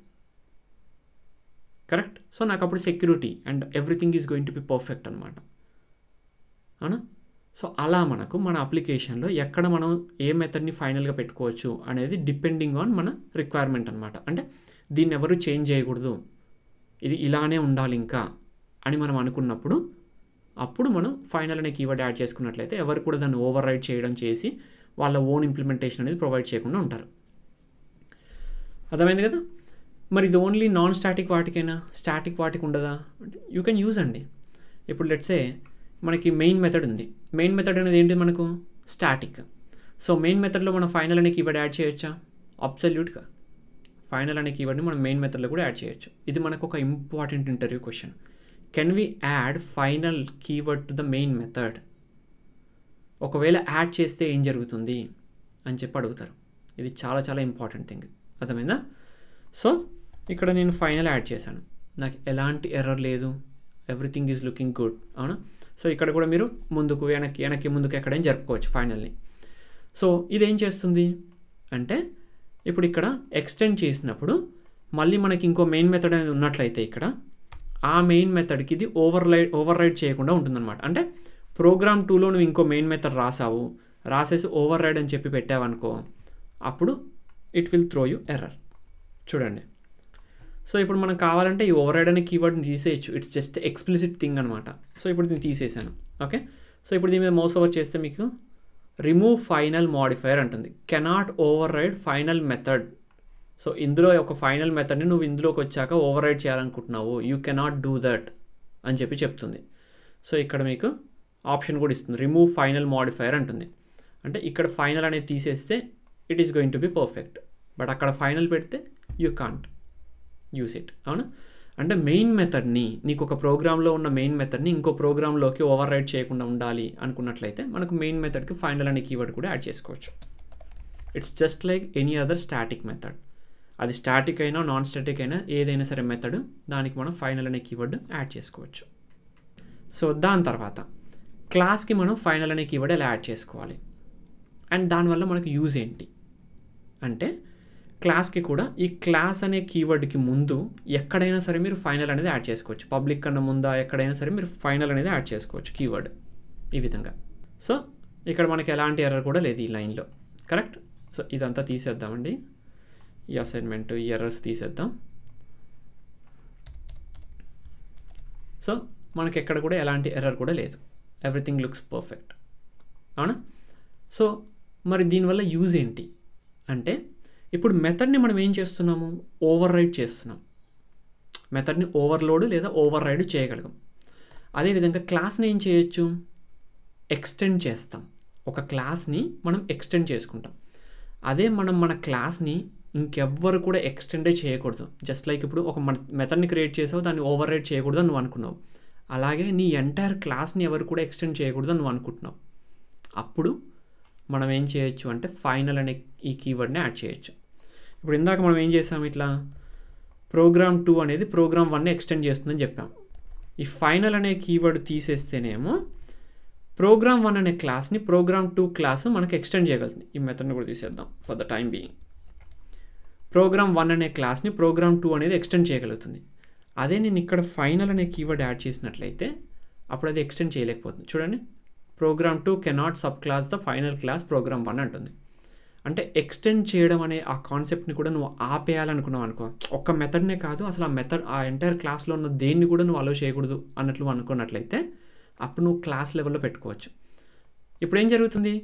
కరెక్ట్? సో నాకు అప్పుడు security and everything is going to be perfect అనమాట. అవునా? సో అలా మనకు మన అప్లికేషన్లో ఎక్కడ మనం ఏ మెథడ్ని ఫైనల్గా పెట్టుకోవచ్చు అనేది డిపెండింగ్ ఆన్ మన రిక్వైర్మెంట్ అనమాట. అంటే దీన్ని ఎవరు చేంజ్ చేయకూడదు, ఇది ఇలానే ఉండాలి ఇంకా అని మనం అనుకున్నప్పుడు అప్పుడు మనం ఫైనల్ అనే కీవర్డ్ యాడ్ చేసుకున్నట్లయితే ఎవరు కూడా దాన్ని ఓవర్ రైడ్ చేయడం చేసి వాళ్ళ ఓన్ ఇంప్లిమెంటేషన్ అనేది ప్రొవైడ్ చేయకుండా ఉంటారు. అర్థమైంది కదా? మరి ఇది ఓన్లీ నాన్ స్టాటిక్ వాటికైనా, స్టాటిక్ వాటికి ఉండదా అంటే యూ కెన్ యూజ్ అండి. ఇప్పుడు లెట్సే మనకి మెయిన్ మెథడ్ ఉంది. మెయిన్ మెథడ్ అనేది ఏంటి మనకు? స్టాటిక్. సో మెయిన్ మెథడ్లో మనం ఫైనల్ అనే కీవర్డ్ యాడ్ చేయొచ్చా? అబ్సల్యూట్గా ఫైనల్ అనే కీవర్డ్ని మనం మెయిన్ మెథడ్లో కూడా యాడ్ చేయొచ్చు. ఇది మనకు ఒక important interview question. Can we add final keyword to the main method? ఒకవేళ యాడ్ చేస్తే ఏం జరుగుతుంది అని చెప్పి అడుగుతారు. ఇది చాలా చాలా ఇంపార్టెంట్ థింగ్. అర్థమైందా? సో ఇక్కడ నేను ఫైనల్ యాడ్ చేశాను, నాకు ఎలాంటి ఎర్రర్ లేదు, ఎవ్రీథింగ్ ఈజ్ లుకింగ్ గుడ్. అవునా? సో ఇక్కడ కూడా మీరు ముందుకు వెనక్కి ముందుకు ఎక్కడైనా జరుపుకోవచ్చు ఫైనల్ని. సో ఇదేం చేస్తుంది అంటే ఇప్పుడు ఇక్కడ ఎక్స్టెండ్ చేసినప్పుడు మళ్ళీ మనకి ఇంకో మెయిన్ మెథడ్ అనేది ఉన్నట్లయితే ఇక్కడ ఆ మెయిన్ మెథడ్కి ఇది ఓవర్ రైడ్ చేయకుండా ఉంటుందన్నమాట. అంటే ప్రోగ్రామ్ 2లో నువ్వు ఇంకో మెయిన్ మెథడ్ రాసేసి ఓవర్ రైడ్ అని చెప్పి పెట్టావనుకో, అప్పుడు it will throw you error. చూడండి. సో ఇప్పుడు మనం కావాలంటే ఈ ఓవర్ రైడ్ అనే కీవర్డ్ని తీసేయచ్చు. ఇట్స్ జస్ట్ ఎక్స్ప్లిసిట్ థింగ్ అనమాట. సో ఇప్పుడు దీన్ని తీసేసాను. ఓకే. సో ఇప్పుడు దీని మీద మౌస్ ఓవర్ చేస్తే మీకు రిమూవ్ ఫైనల్ మోడిఫైయర్ అంటుంది. Cannot override final method. So ఇందులో ఒక ఫైనల్ మెథడ్ని నువ్వు ఇందులోకి వచ్చాక ఓవర్ రైడ్ చేయాలనుకుంటున్నావు, యూ కెనాట్ డూ దట్ అని చెప్పి చెప్తుంది. సో ఇక్కడ మీకు ఆప్షన్ కూడా ఇస్తుంది, రిమూవ్ ఫైనల్ మోడిఫైయర్ అంటుంది. అంటే ఇక్కడ ఫైనల్ అనేది తీసేస్తే it is going to be perfect. But అక్కడ ఫైనల్ పెడితే యూ కాంట్ యూస్ ఇట్. అవునా? అంటే మెయిన్ మెథడ్ని, నీకు ఒక ప్రోగ్రాంలో ఉన్న మెయిన్ మెథడ్ని ఇంకో ప్రోగ్రాంలోకి ఓవర్ రైడ్ చేయకుండా ఉండాలి అనుకున్నట్లయితే మనకు మెయిన్ మెథడ్కి ఫైనల్ అనే కీవర్డ్ కూడా యాడ్ చేసుకోవచ్చు. It's just like any other static method. అది స్టాటిక్ అయినా నాన్ స్టాటిక్ అయినా ఏదైనా సరే మెథడ్, దానికి మనం ఫైనల్ అనే కీవర్డ్ యాడ్ చేసుకోవచ్చు. సో దాని తర్వాత క్లాస్కి మనం ఫైనల్ అనే కీవర్డ్ ఎలా యాడ్ చేసుకోవాలి అండ్ దానివల్ల మనకు యూజ్ ఏంటి అంటే, క్లాస్కి కూడా ఈ క్లాస్ అనే కీవర్డ్కి ముందు ఎక్కడైనా సరే మీరు ఫైనల్ అనేది యాడ్ చేసుకోవచ్చు. పబ్లిక్ కన్నా ముందా ఎక్కడైనా సరే మీరు ఫైనల్ అనేది యాడ్ చేసుకోవచ్చు కీవర్డ్ ఈ విధంగా. సో ఇక్కడ మనకి ఎలాంటి ఎర్రర్ కూడా లేదు ఈ లైన్లో. కరెక్ట్? సో ఇదంతా తీసేద్దామండి, ఈ అసైన్మెంట్ ఈ ఎర్రర్స్ తీసేద్దాం. సో మనకి ఎక్కడ కూడా ఎలాంటి ఎర్రర్ కూడా లేదు, ఎవ్రీథింగ్ లుక్స్ పర్ఫెక్ట్. అవునా? సో మరి దీనివల్ల యూజ్ ఏంటి అంటే, ఇప్పుడు మెథడ్ని మనం ఏం చేస్తున్నాము, ఓవర్ రైడ్ చేస్తున్నాం. మెథడ్ని ఓవర్లోడ్ లేదా ఓవర్ రైడ్ చేయగలం. అదేవిధంగా క్లాస్ని ఏం చేయొచ్చు, ఎక్స్టెండ్ చేస్తాం. ఒక క్లాస్ని మనం ఎక్స్టెండ్ చేసుకుంటాం. అదే మనం మన క్లాస్ని ఇంకెవ్వరు కూడా ఎక్స్టెండే చేయకూడదు. జస్ట్ లైక్ ఇప్పుడు ఒక మెథడ్ని క్రియేట్ చేసావు, దాన్ని ఓవర్ రైడ్ చేయకూడదు అని నువ్వు అనుకున్నావు. అలాగే నీ ఎంటైర్ క్లాస్ని ఎవరు కూడా ఎక్స్టెండ్ చేయకూడదు అని నువ్వు అనుకుంటున్నావు. అప్పుడు మనం ఏం చేయొచ్చు అంటే ఫైనల్ అనే ఈ కీవర్డ్ని యాడ్ చేయొచ్చు. ఇప్పుడు ఇందాక మనం ఏం చేసాం, ఇట్లా ప్రోగ్రామ్ 2 అనేది ప్రోగ్రామ్ 1ని ఎక్స్టెండ్ చేస్తుందని చెప్పాం. ఈ ఫైనల్ అనే కీవర్డ్ తీసేస్తేనేమో ప్రోగ్రామ్ 1 అనే క్లాస్ని ప్రోగ్రామ్ 2 క్లాస్ మనకు ఎక్స్టెండ్ చేయగలుగుతుంది. ఈ మెథడ్ని కూడా తీసేద్దాం for the time being. Program 1 అనే క్లాస్ని ప్రోగ్రామ్ 2 అనేది ఎక్స్టెండ్ చేయగలుగుతుంది. అదే నేను ఇక్కడ ఫైనల్ అనే కీవర్డ్ యాడ్ చేసినట్లయితే అప్పుడు అది ఎక్స్టెండ్ చేయలేకపోతుంది. చూడండి, program 2 cannot subclass the final class program 1 అంటుంది. అంటే ఎక్స్టెండ్ చేయడం అనే ఆ కాన్సెప్ట్ని కూడా నువ్వు ఆపేయాలనుకున్నావు అనుకో, ఒక్క మెథడ్నే కాదు అసలు ఆ మెథడ్ ఆ ఎంటైర్ క్లాస్లో ఉన్న దేన్ని కూడా నువ్వు అలో చేయకూడదు అన్నట్లు అనుకున్నట్లయితే అప్పుడు నువ్వు క్లాస్ లెవెల్లో పెట్టుకోవచ్చు. ఇప్పుడు ఏం జరుగుతుంది,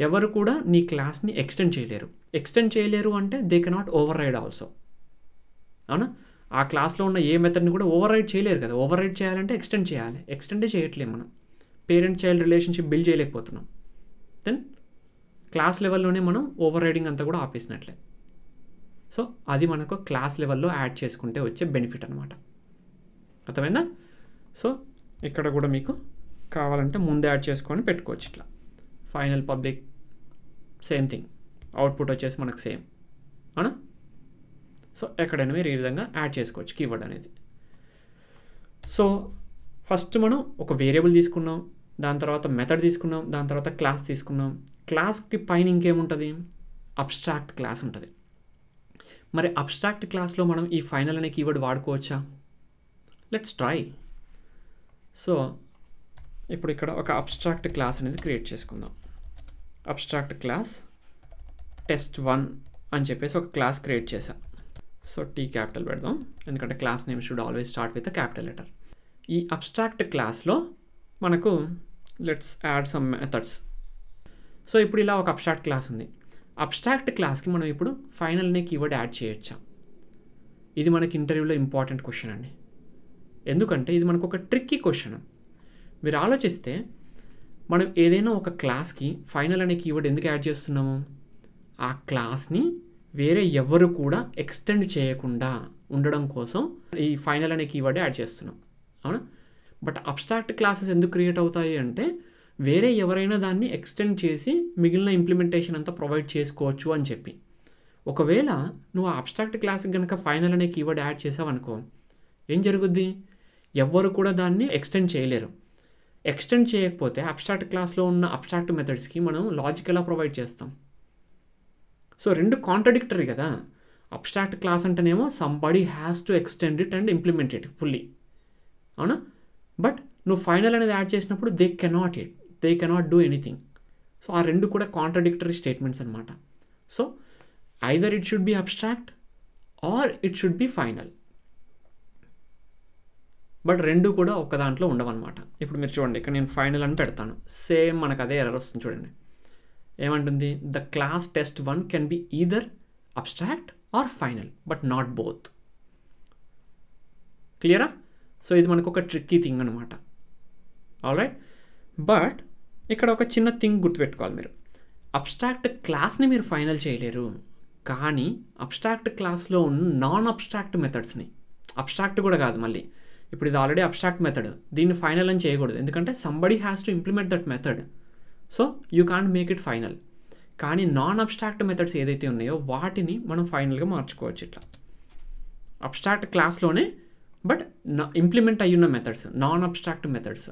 ఎవరు కూడా నీ క్లాస్ని ఎక్స్టెండ్ చేయలేరు. ఎక్స్టెండ్ చేయలేరు అంటే they cannot override also. అవునా? ఆ క్లాస్లో ఉన్న ఏ మెథడ్ని కూడా ఓవర్ రైడ్ చేయలేరు కదా. ఓవర్ రైడ్ చేయాలంటే ఎక్స్టెండ్ చేయాలి. ఎక్స్టెండే చేయట్లేదు మనం. పేరెంట్ చైల్డ్ రిలేషన్షిప్ బిల్డ్ చేయలేకపోతున్నాం. దెన్ క్లాస్ లెవెల్లోనే మనం ఓవర్ రైడింగ్ అంతా కూడా ఆపేసినట్లే. సో అది మనకు క్లాస్ లెవెల్లో యాడ్ చేసుకుంటే వచ్చే బెనిఫిట్ అనమాట. అర్థమైందా? సో ఇక్కడ కూడా మీకు కావాలంటే ముందే యాడ్ చేసుకొని పెట్టుకోవచ్చు. ఇట్లా final public same thing, output వచ్చేసి మనకు సేమ్. అవునా? సో ఎక్కడైనా మీరు ఈ విధంగా యాడ్ చేసుకోవచ్చు కీవర్డ్ అనేది. సో ఫస్ట్ మనం ఒక వేరియబుల్ తీసుకున్నాం, దాని తర్వాత మెథడ్ తీసుకున్నాం, దాని తర్వాత క్లాస్ తీసుకున్నాం. క్లాస్కి పైన ఇంకేముంటుంది, అబ్స్ట్రాక్ట్ క్లాస్ ఉంటుంది. మరి అబ్స్ట్రాక్ట్ క్లాస్లో మనం ఈ ఫైనల్ అనే కీవర్డ్ వాడుకోవచ్చా? Let's try. సో ఇప్పుడు ఇక్కడ ఒక అబ్స్ట్రాక్ట్ క్లాస్ అనేది క్రియేట్ చేసుకుందాం. అబ్స్ట్రాక్ట్ క్లాస్ test1 అని చెప్పేసి ఒక క్లాస్ క్రియేట్ చేశా. సో టీ క్యాపిటల్ పెడదాం, ఎందుకంటే class name should always start with capital letter. ఈ అబ్స్ట్రాక్ట్ క్లాస్లో మనకు let's add some methods. So ఇప్పుడు ఇలా ఒక అబ్స్ట్రాక్ట్ క్లాస్ ఉంది. అబ్స్ట్రాక్ట్ క్లాస్కి మనం ఇప్పుడు ఫైనల్ అనే కీవర్డ్ యాడ్ చేయొచ్చా? ఇది మనకి ఇంటర్వ్యూలో ఇంపార్టెంట్ క్వశ్చన్ అండి. ఎందుకంటే ఇది మనకు ఒక ట్రిక్కీ క్వశ్చన్. మీరు ఆలోచిస్తే మనం ఏదైనా ఒక క్లాస్కి ఫైనల్ అనే కీవర్డ్ ఎందుకు యాడ్ చేస్తున్నాము, ఆ క్లాస్ని వేరే ఎవరు కూడా ఎక్స్టెండ్ చేయకుండా ఉండడం కోసం ఈ ఫైనల్ అనే కీవర్డ్ యాడ్ చేస్తున్నాం. అవునా? బట్ అబ్స్ట్రాక్ట్ క్లాసెస్ ఎందుకు క్రియేట్ అవుతాయి అంటే వేరే ఎవరైనా దాన్ని ఎక్స్టెండ్ చేసి మిగిలిన ఇంప్లిమెంటేషన్ అంతా ప్రొవైడ్ చేసుకోవచ్చు అని చెప్పి. ఒకవేళ నువ్వు ఆ అబ్స్ట్రాక్ట్ క్లాస్కి కనుక ఫైనల్ అనే కీవర్డ్ యాడ్ చేసావు అనుకో, ఏం జరుగుద్ది, ఎవ్వరు కూడా దాన్ని ఎక్స్టెండ్ చేయలేరు. ఎక్స్టెండ్ చేయకపోతే అబ్స్ట్రాక్ట్ క్లాస్లో ఉన్న అబ్స్ట్రాక్ట్ మెథడ్స్కి మనం లాజిక్ ఎలా ప్రొవైడ్ చేస్తాం? సో రెండు కాంట్రడిక్టరీ కదా. అబ్స్ట్రాక్ట్ క్లాస్ అంటేనేమో somebody has to extend it and implement it fully. అవునా? బట్ నువ్వు ఫైనల్ అనేది యాడ్ చేసినప్పుడు they cannot do anything. So ఆ రెండు కూడా కాంట్రడిక్టరీ స్టేట్మెంట్స్ అనమాట. So either it should be abstract or it should be final. But రెండు కూడా ఒక దాంట్లో ఉండవన్నమాట. ఇప్పుడు మీరు చూడండి, ఇక్కడ నేను ఫైనల్ అని పెడతాను, సేమ్ మనకు అదే ఎర్రర్ వస్తుంది. చూడండి ఏమంటుంది, the class test1 can be either abstract or final but not both. క్లియరా? సో ఇది మనకు ఒక ట్రిక్కీ థింగ్ అనమాట. ఆల్రైట్, బట్ ఇక్కడ ఒక చిన్న థింగ్ గుర్తుపెట్టుకోవాలి మీరు. అబ్స్ట్రాక్ట్ క్లాస్ని మీరు ఫైనల్ చేయలేరు, కానీ అబ్స్ట్రాక్ట్ క్లాస్లో ఉన్న నాన్ అబ్స్ట్రాక్ట్ మెథడ్స్ని, అబ్స్ట్రాక్ట్ కూడా కాదు మళ్ళీ, ఇప్పుడు ఇది ఆల్రెడీ అబ్స్ట్రాక్ట్ మెథడ్, దీన్ని ఫైనల్ అని చేయకూడదు, ఎందుకంటే somebody has to implement that method, so you can't make it final. కానీ నాన్ అబ్స్ట్రాక్ట్ మెథడ్స్ ఏదైతే ఉన్నాయో వాటిని మనం ఫైనల్గా మార్చుకోవచ్చు. ఇట్లా అబ్స్ట్రాక్ట్ క్లాస్లోనే బట్ ఇంప్లిమెంట్ అయ్యున్న మెథడ్స్, నాన్ అబ్స్ట్రాక్ట్ మెథడ్స్,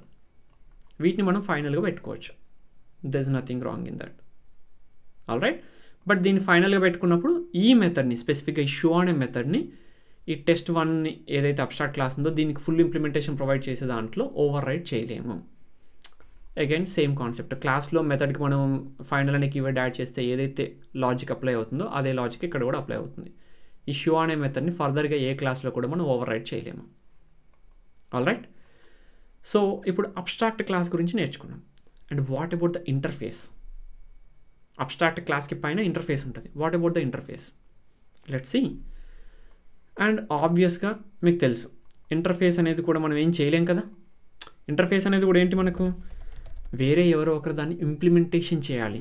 వీటిని మనం ఫైనల్గా పెట్టుకోవచ్చు. There is nothing wrong in that. All right. But దీన్ని ఫైనల్గా పెట్టుకున్నప్పుడు ఈ మెథడ్ని, స్పెసిఫిక్గా ఈ షో అనే మెథడ్ని ఈ టెస్ట్ 1ని ఏదైతే అబ్స్ట్రాక్ట్ క్లాస్ ఉందో దీనికి ఫుల్ ఇంప్లిమెంటేషన్ ప్రొవైడ్ చేసే దాంట్లో ఓవర్ రైట్ చేయలేము. అగైన్ సేమ్ కాన్సెప్ట్, క్లాస్లో మెథడ్కి మనం ఫైనల్ అనే కీవర్డ్ యాడ్ చేస్తే ఏదైతే లాజిక్ అప్లై అవుతుందో అదే లాజిక్ ఇక్కడ కూడా అప్లై అవుతుంది. ఈ షో అనే మెథడ్ని ఫర్దర్గా ఏ క్లాస్లో కూడా మనం ఓవర్ రైట్ చేయలేము. All right. సో ఇప్పుడు అబ్స్ట్రాక్ట్ క్లాస్ గురించి నేర్చుకున్నాం. And what about the interface? Abstract క్లాస్కి పైన ఇంటర్ఫేస్ ఉంటుంది. What about the interface? Let's see. And ఆబ్వియస్గా మీకు తెలుసు ఇంటర్ఫేస్ అనేది కూడా మనం ఏం చేయలేం కదా. ఇంటర్ఫేస్ అనేది కూడా ఏంటి, మనకు వేరే ఎవరో ఒకరు దాన్ని ఇంప్లిమెంటేషన్ చేయాలి.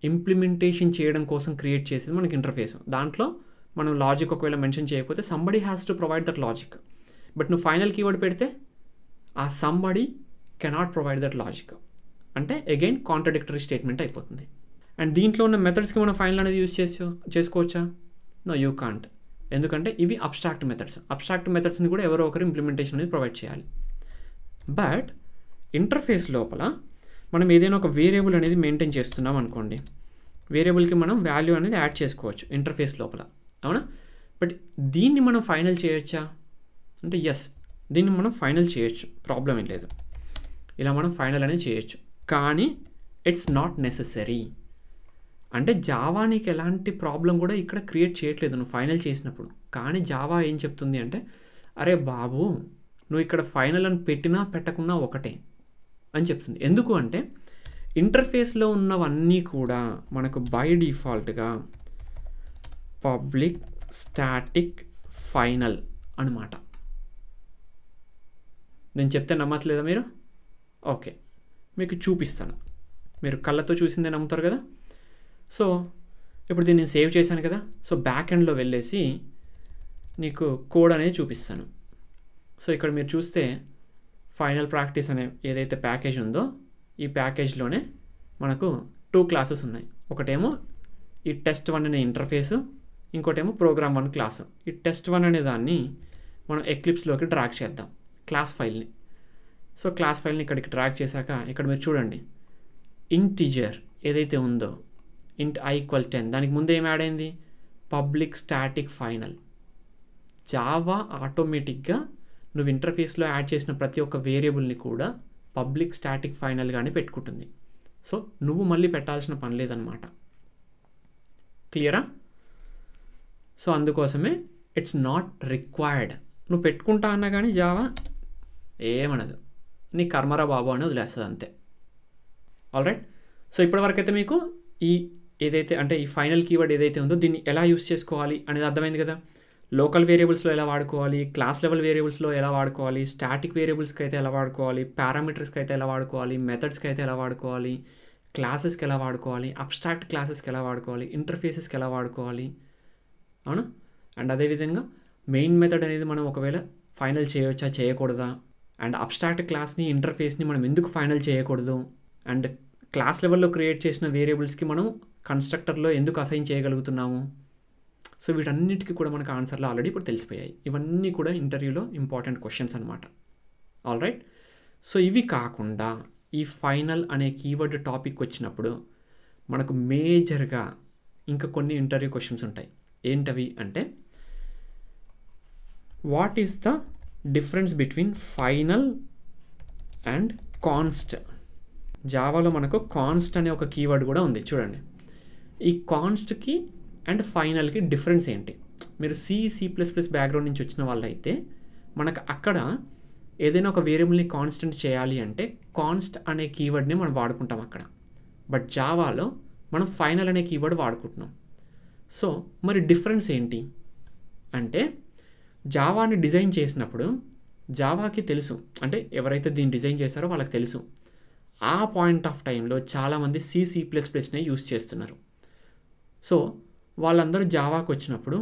ఇంప్లిమెంటేషన్ చేయడం కోసం క్రియేట్ చేసేది మనకి ఇంటర్ఫేస్. దాంట్లో మనం లాజిక్ ఒకవేళ మెన్షన్ చేయకపోతే somebody has to provide that logic. But నువ్వు ఫైనల్ కీవర్డ్ పెడితే ఆ somebody cannot provide that logic, అంటే అగైన్ కాంట్రడిక్టరీ స్టేట్మెంట్ అయిపోతుంది. అండ్ దీంట్లో ఉన్న మెథడ్స్కి మనం ఫైనల్ అనేది యూజ్ చేసుకోవచ్చా? No, you can't. ఎందుకంటే ఇవి అబ్స్ట్రాక్ట్ మెథడ్స్. అబ్స్ట్రాక్ట్ మెథడ్స్ని కూడా ఎవరో ఒకరు ఇంప్లిమెంటేషన్ అనేది ప్రొవైడ్ చేయాలి. బట్ ఇంటర్ఫేస్ లోపల మనం ఏదైనా ఒక వేరియబుల్ అనేది మెయింటైన్ చేస్తున్నాం అనుకోండి, వేరియబుల్కి మనం వాల్యూ అనేది యాడ్ చేసుకోవచ్చు ఇంటర్ఫేస్ లోపల, అవునా? బట్ దీన్ని మనం ఫైనల్ చేయొచ్చా అంటే ఎస్, దీన్ని మనం ఫైనల్ చేయొచ్చు, ప్రాబ్లం ఏం లేదు. ఇలా మనం ఫైనల్ అనేది చేయొచ్చు, కానీ ఇట్స్ నాట్ నెససరీ. అంటే జావా నీకు ఎలాంటి ప్రాబ్లం కూడా ఇక్కడ క్రియేట్ చేయట్లేదు నువ్వు ఫైనల్ చేసినప్పుడు. కానీ జావా ఏం చెప్తుంది అంటే, అరే బాబు నువ్వు ఇక్కడ ఫైనల్ అని పెట్టినా పెట్టకున్నా ఒకటే అని చెప్తుంది. ఎందుకు అంటే ఇంటర్ఫేస్లో ఉన్నవన్నీ కూడా మనకు బై డిఫాల్ట్గా పబ్లిక్ స్టాటిక్ ఫైనల్ అనమాట. నేను చెప్తే నమ్మట్లేదా మీరు? ఓకే, మీకు చూపిస్తాను. మీరు కళ్ళతో చూసిందే నమ్ముతారు కదా. సో ఇప్పుడు దీన్ని నేను సేవ్ చేశాను కదా. సో బ్యాక్ ఎండ్లో వెళ్ళేసి నీకు కోడ్ అనేది చూపిస్తాను. సో ఇక్కడ మీరు చూస్తే ఫైనల్ ప్రాక్టీస్ అనే ఏదైతే ప్యాకేజ్ ఉందో ఈ ప్యాకేజ్లోనే మనకు 2 క్లాసెస్ ఉన్నాయి. ఒకటేమో ఈ test1 అనే ఇంటర్ఫేసు, ఇంకోటేమో program1 క్లాసు. ఈ test1 అనే దాన్ని మనం ఎక్లిప్స్లోకి డ్రాగ్ చేద్దాం క్లాస్ ఫైల్ని. సో క్లాస్ ఫైల్ని ఇక్కడికి డ్రాగ్ చేశాక ఇక్కడ మీరు చూడండి ఇంటిజర్ ఏదైతే ఉందో int i = 10, దానికి ముందు ఏం యాడ్ అయింది? Public static final. జావా ఆటోమేటిక్గా నువ్వు ఇంటర్ఫేస్లో యాడ్ చేసిన ప్రతి ఒక్క వేరియబుల్ని కూడా పబ్లిక్ స్టాటిక్ ఫైనల్గానే పెట్టుకుంటుంది. సో నువ్వు మళ్ళీ పెట్టాల్సిన పని లేదనమాట. క్లియరా? సో అందుకోసమే ఇట్స్ నాట్ రిక్వైర్డ్. నువ్వు పెట్టుకుంటా అన్నా కానీ జావా ఏమనదు, నీ కర్మరా బాబు అని వదిలేస్తుంది అంతే. All right. సో ఇప్పటివరకు అయితే మీకు ఈ ఏదైతే అంటే ఈ ఫైనల్ కీవర్డ్ ఏదైతే ఉందో దీన్ని ఎలా యూస్ చేసుకోవాలి అనేది అర్థమైంది కదా. లోకల్ వేరియబుల్స్లో ఎలా వాడుకోవాలి, క్లాస్ లెవెల్ వేరియబుల్స్లో ఎలా వాడుకోవాలి, స్టాటిక్ వేరియబుల్స్కి అయితే ఎలా వాడుకోవాలి, పారామీటర్స్కి అయితే ఎలా వాడుకోవాలి, మెథడ్స్కి అయితే ఎలా వాడుకోవాలి, క్లాసెస్కి ఎలా వాడుకోవాలి, అబ్స్ట్రాక్ట్ క్లాసెస్కి ఎలా వాడుకోవాలి, ఇంటర్ఫేసెస్కి ఎలా వాడుకోవాలి, అవునా? అండ్ అదేవిధంగా మెయిన్ మెథడ్ అనేది మనం ఒకవేళ ఫైనల్ చేయవచ్చా చేయకూడదా, అండ్ అబ్స్ట్రాక్ట్ క్లాస్ని ఇంటర్ఫేస్ని మనం ఎందుకు ఫైనల్ చేయకూడదు, అండ్ క్లాస్ లెవెల్లో క్రియేట్ చేసిన వేరియబుల్స్కి మనం కన్స్ట్రక్టర్లో ఎందుకు అసైన్ చేయగలుగుతున్నాము. సో వీటన్నిటికీ కూడా మనకు ఆన్సర్లు ఆల్రెడీ ఇప్పుడు తెలిసిపోయాయి. ఇవన్నీ కూడా ఇంటర్వ్యూలో ఇంపార్టెంట్ క్వశ్చన్స్ అనమాట. All right. సో ఇవి కాకుండా ఈ ఫైనల్ అనే కీవర్డ్ టాపిక్ వచ్చినప్పుడు మనకు మేజర్గా ఇంకా కొన్ని ఇంటర్వ్యూ క్వశ్చన్స్ ఉంటాయి. ఏంటవి అంటే, what is the difference between final and const? జావాలో మనకు కాన్స్ట్ అనే ఒక కీవర్డ్ కూడా ఉంది చూడండి. ఈ కాన్స్ట్కి అండ్ ఫైనల్కి డిఫరెన్స్ ఏంటి? మీరు C++ బ్యాక్గ్రౌండ్ నుంచి వచ్చిన వాళ్ళైతే మనకు అక్కడ ఏదైనా ఒక వేరియబుల్ని కాన్స్టెంట్ చేయాలి అంటే కాన్స్ట్ అనే కీవర్డ్ని మనం వాడుకుంటాం అక్కడ. బట్ జావాలో మనం ఫైనల్ అనే కీవర్డ్ వాడుకుంటున్నాం. సో మరి డిఫరెన్స్ ఏంటి అంటే, జావాని డిజైన్ చేసినప్పుడు జావాకి తెలుసు, అంటే ఎవరైతే దీన్ని డిజైన్ చేస్తారో వాళ్ళకి తెలుసు ఆ పాయింట్ ఆఫ్ టైంలో చాలామంది C++నే యూస్ చేస్తున్నారు. సో వాళ్ళందరూ జావాకి వచ్చినప్పుడు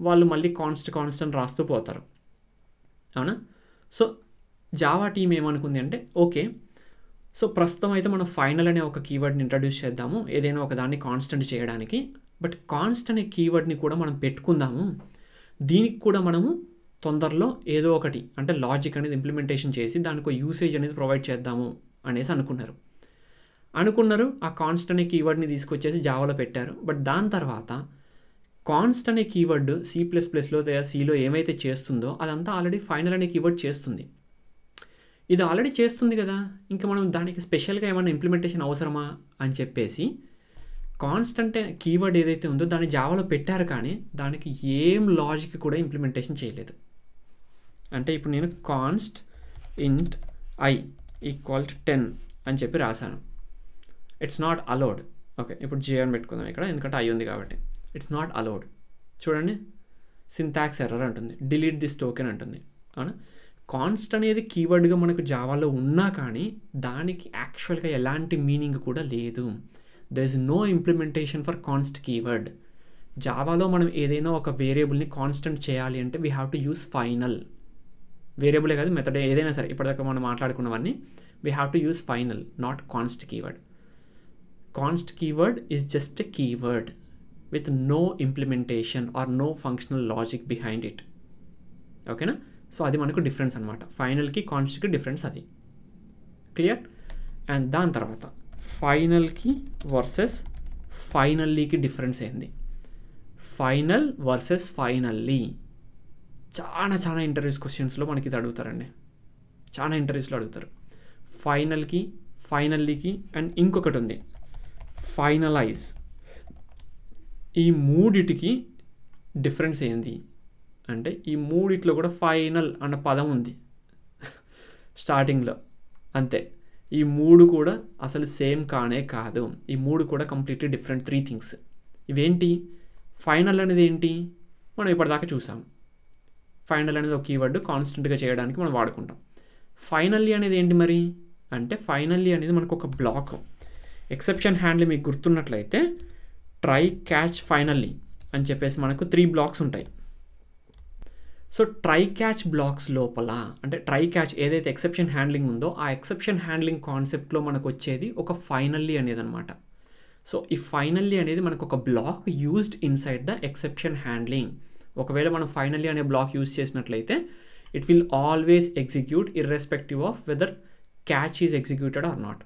వాళ్ళు మళ్ళీ కాన్స్ట్ రాస్తూ పోతారు, అవునా? సో జావా టీం ఏమనుకుంది అంటే, ఓకే, సో ప్రస్తుతం అయితే మనం ఫైనల్ అనే ఒక కీవర్డ్ని ఇంట్రడ్యూస్ చేద్దాము ఏదైనా ఒక దాన్ని కాన్స్టెంట్ చేయడానికి. బట్ కాన్స్ట్ అనే కీవర్డ్ని కూడా మనం పెట్టుకుందాము, దీనికి కూడా మనము తొందరలో ఏదో ఒకటి అంటే లాజిక్ అనేది ఇంప్లిమెంటేషన్ చేసి దానికి ఒక యూసేజ్ అనేది ప్రొవైడ్ చేద్దాము అనేసి అనుకున్నారు. ఆ కాన్స్ట్ అనే కీవర్డ్ని తీసుకొచ్చేసి జావాలో పెట్టారు. బట్ దాని తర్వాత కాన్స్ట్ అనే కీవర్డ్ C++లో లేదా Cలో ఏమైతే చేస్తుందో అదంతా ఆల్రెడీ ఫైనల్ అనే కీవర్డ్ చేస్తుంది. ఇది ఆల్రెడీ చేస్తుంది కదా, ఇంకా మనం దానికి స్పెషల్గా ఏమైనా ఇంప్లిమెంటేషన్ అవసరమా అని చెప్పేసి కాన్స్టెంట్ కీవర్డ్ ఏదైతే ఉందో దాన్ని జావాలో పెట్టారు, కానీ దానికి ఏం లాజిక్ కూడా ఇంప్లిమెంటేషన్ చేయలేదు. అంటే ఇప్పుడు నేను కాన్స్ట్ ఇంట్ I = 10 అని చెప్పి రాశాను. It's not allowed. ఓకే, ఇప్పుడు J అని పెట్టుకుందాం ఇక్కడ, ఎందుకంటే I ఉంది కాబట్టి. It's not allowed. చూడండి, సింటాక్స్ ఎర్రర్ అంటుంది, డిలీట్ దిస్ టోకెన్ అంటుంది, అవునా? కాన్స్ట్ అనేది కీవర్డ్గా మనకు జావాలో ఉన్నా కానీ దానికి యాక్చువల్గా ఎలాంటి మీనింగ్ కూడా లేదు. There is no implementation for const keyword. జావాలో మనం ఏదైనా ఒక వేరియబుల్ని కాన్స్టెంట్ చేయాలి అంటే we have to use final. వేరియబులే కాదు, మెథడ్ ఏదైనా సరే, ఇప్పటిదాకా మనం మాట్లాడుకున్నవన్నీ we have to use final, not const keyword. Const keyword is just a keyword with no implementation or no functional logic behind it. ఓకేనా? సో అది మనకు డిఫరెన్స్ అనమాట. ఫైనల్కి కాన్స్ట్కి డిఫరెన్స్ అది. క్లియర్? అండ్ దాని తర్వాత ఫైనల్కి వర్సెస్ ఫైనల్లీకి డిఫరెన్స్ ఏంది? ఫైనల్ వర్సెస్ ఫైనల్లీ చాలా ఇంటర్వ్యూస్ క్వశ్చన్స్లో మనకి ఇది అడుగుతారండి. చాలా ఇంటర్వ్యూస్లో అడుగుతారు. ఫైనల్కి, ఫైనల్లీకి అండ్ ఇంకొకటి ఉంది ఫైనలైజ్. ఈ మూడిటికి డిఫరెన్స్ ఏంది అంటే, ఈ మూడిట్లో కూడా ఫైనల్ అన్న పదం ఉంది స్టార్టింగ్లో, అంతే. ఈ మూడు కూడా అసలు సేమ్ కానే కాదు. ఈ మూడు కూడా కంప్లీట్లీ డిఫరెంట్ 3 థింగ్స్. ఇవేంటి? ఫైనల్ అనేది ఏంటి? మనం ఇప్పటిదాకా చూసాం. ఫైనల్ అనేది ఒక కీవర్డ్ కాన్స్టెంట్గా చేయడానికి మనం వాడుకుంటాం. ఫైనల్లీ అనేది ఏంటి మరి అంటే, ఫైనల్లీ అనేది మనకు ఒక బ్లాక్. ఎక్సెప్షన్ హ్యాండ్లీ మీకు గుర్తున్నట్లయితే ట్రై క్యాచ్ ఫైనల్లీ అని చెప్పేసి మనకు 3 బ్లాక్స్ ఉంటాయి. సో ట్రై క్యాచ్ బ్లాక్స్ లోపల అంటే ట్రై క్యాచ్ ఏదైతే ఎక్సెప్షన్ హ్యాండ్లింగ్ ఉందో ఆ ఎక్సెప్షన్ హ్యాండ్లింగ్ కాన్సెప్ట్లో మనకు వచ్చేది ఒక ఫైనల్లీ అనేది అనమాట. సో ఈ ఫైనల్లీ అనేది మనకు ఒక block used inside the exception handling. ఒకవేళ మనం ఫైనల్లీ అనే బ్లాక్ యూజ్ చేసినట్లయితే it will always execute irrespective of whether catch is executed or not.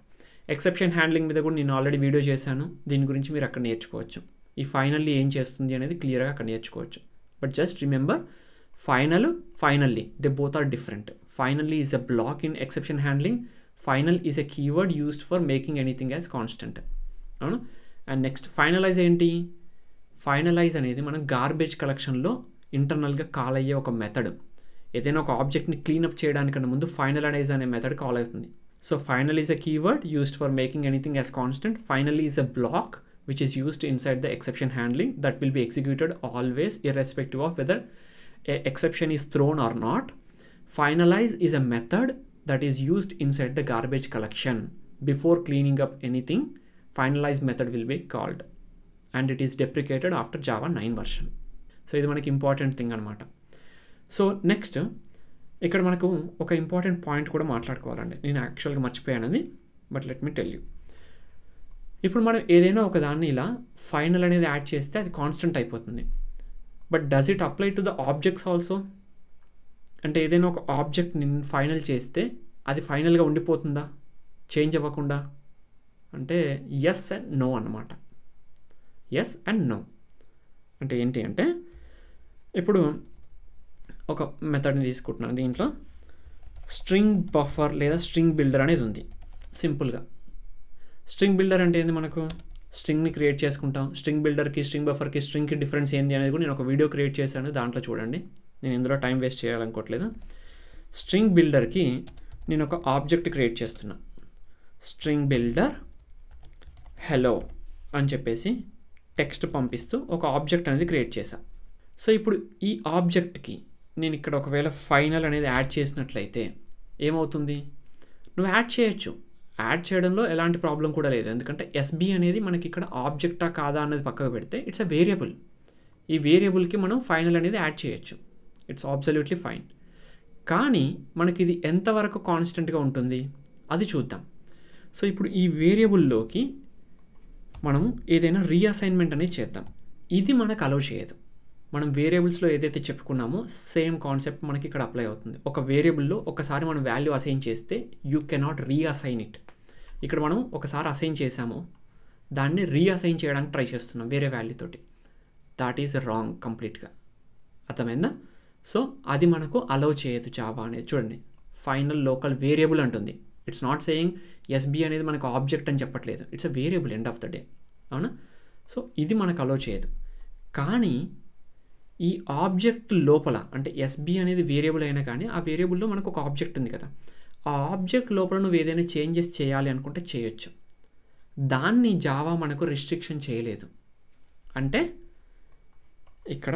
Exception handling మీద కూడా నేను ఆల్రెడీ వీడియో చేశాను, దీని గురించి మీరు అక్కడ నేర్చుకోవచ్చు. ఈ ఫైనల్లీ ఏం చేస్తుంది అనేది క్లియర్గా అక్కడ నేర్చుకోవచ్చు. But just remember, finally they both are different. Finally is a block in exception handling. Final is a keyword used for making anything as constant, అవును. అండ్ నెక్స్ట్ ఫైనలైజ్ ఏంటి? ఫైనలైజ్ అనేది మనం గార్బేజ్ కలెక్షన్లో ఇంటర్నల్గా కాల్ అయ్యే ఒక method. ఏదైనా ఒక ఆబ్జెక్ట్ని క్లీనప్ చేయడానికన్నా ముందు ఫైనలైజ్ అనే మెథడ్ కాల్ అవుతుంది. So final is a keyword used for making anything as constant. Finally is a block which is used inside the exception handling that will be executed always irrespective of whether a exception is thrown or not. Finalize is a method that is used inside the garbage collection. Before cleaning up anything, finalize method will be called and it is deprecated after Java 9 version. So ఇది మనకి important thing అనమాట. So next ఇక్కడ మనకు ఒక important point కూడా మాట్లాడుకోవాలండి. నేను యాక్చువల్గా మర్చిపోయానది, but let me tell you. ఇప్పుడు మనం ఏదైనా ఒక దాన్ని ఇలా ఫైనల్ అనేది యాడ్ చేస్తే అది కాన్స్టెంట్ అయిపోతుంది. But does it apply to the objects also? అంటే ఏదైనా ఒక ఆబ్జెక్ట్ నేను ఫైనల్ చేస్తే అది ఫైనల్గా ఉండిపోతుందా చేంజ్ అవ్వకుండా? అంటే ఎస్ అండ్ నో అన్నమాట. ఎస్ అండ్ నో అంటే ఏంటి అంటే, ఇప్పుడు ఒక మెథడ్ని తీసుకుంటున్నాను. దీంట్లో స్ట్రింగ్ బఫర్ లేదా స్ట్రింగ్ బిల్డర్ అనేది ఉంది. సింపుల్గా స్ట్రింగ్ బిల్డర్ అంటే ఏంది? మనకు స్ట్రింగ్ని క్రియేట్ చేసుకుంటాం. స్ట్రింగ్ బిల్డర్కి, స్ట్రింగ్ బఫర్కి, స్ట్రింగ్కి డిఫరెన్స్ ఏంది అనేది కూడా నేను ఒక వీడియో క్రియేట్ చేశాను, దాంట్లో చూడండి. నేను ఇందులో టైం వేస్ట్ చేయాలనుకోవట్లేదు. స్ట్రింగ్ బిల్డర్కి నేను ఒక ఆబ్జెక్ట్ క్రియేట్ చేస్తున్నా. స్ట్రింగ్ బిల్డర్ హెలో అని చెప్పేసి టెక్స్ట్ పంపిస్తూ ఒక ఆబ్జెక్ట్ అనేది క్రియేట్ చేశా. సో ఇప్పుడు ఈ ఆబ్జెక్ట్కి నేను ఇక్కడ ఒకవేళ ఫైనల్ అనేది యాడ్ చేసినట్లయితే ఏమవుతుంది? నువ్వు యాడ్ చేయొచ్చు, యాడ్ చేయడంలో ఎలాంటి ప్రాబ్లం కూడా లేదు, ఎందుకంటే ఎస్బీ అనేది మనకి ఇక్కడ ఆబ్జెక్టా కాదా అనేది పక్కకు పెడితే ఇట్స్ అ వేరియబుల్. ఈ వేరియబుల్కి మనం ఫైనల్ అనేది యాడ్ చేయొచ్చు, ఇట్స్ అబ్సల్యూట్లీ ఫైన్. కానీ మనకి ఇది ఎంతవరకు కాన్స్టెంట్గా ఉంటుంది అది చూద్దాం. సో ఇప్పుడు ఈ వేరియబుల్లోకి మనం ఏదైనా రీఅసైన్మెంట్ అనేది చేద్దాం. ఇది మనకు అలౌ చేయదు. మనం వేరియబుల్స్లో ఏదైతే చెప్పుకున్నామో సేమ్ కాన్సెప్ట్ మనకి ఇక్కడ అప్లై అవుతుంది. ఒక వేరియబుల్లో ఒకసారి మనం వాల్యూ అసైన్ చేస్తే యూ కెనాట్ రీఅసైన్ ఇట్. ఇక్కడ మనం ఒకసారి అసైన్ చేసామో దాన్ని రీఅసైన్ చేయడానికి ట్రై చేస్తున్నాం వేరే వాల్యూ తోటి. దాట్ ఈజ్ రాంగ్ కంప్లీట్గా. అర్థమైందా? సో అది మనకు అలౌ చేయదు జావా అనేది. చూడండి, ఫైనల్ లోకల్ వేరియబుల్ అంటుంది. ఇట్స్ నాట్ సేయింగ్ ఎస్బీ అనేది మనకు ఆబ్జెక్ట్ అని చెప్పట్లేదు, it's a variable end of the day. అవునా? సో ఇది మనకు అలౌ చేయదు. కానీ ఈ ఆబ్జెక్ట్ లోపల, అంటే ఎస్బీ అనేది వేరియబుల్ అయినా కానీ ఆ వేరియబుల్లో మనకు ఒక ఆబ్జెక్ట్ ఉంది కదా, ఆ ఆబ్జెక్ట్ లోపల నువ్వు ఏదైనా చేంజెస్ చేయాలి అనుకుంటే చేయొచ్చు. దాన్ని జావా మనకు రిస్ట్రిక్షన్ చేయలేదు. అంటే ఇక్కడ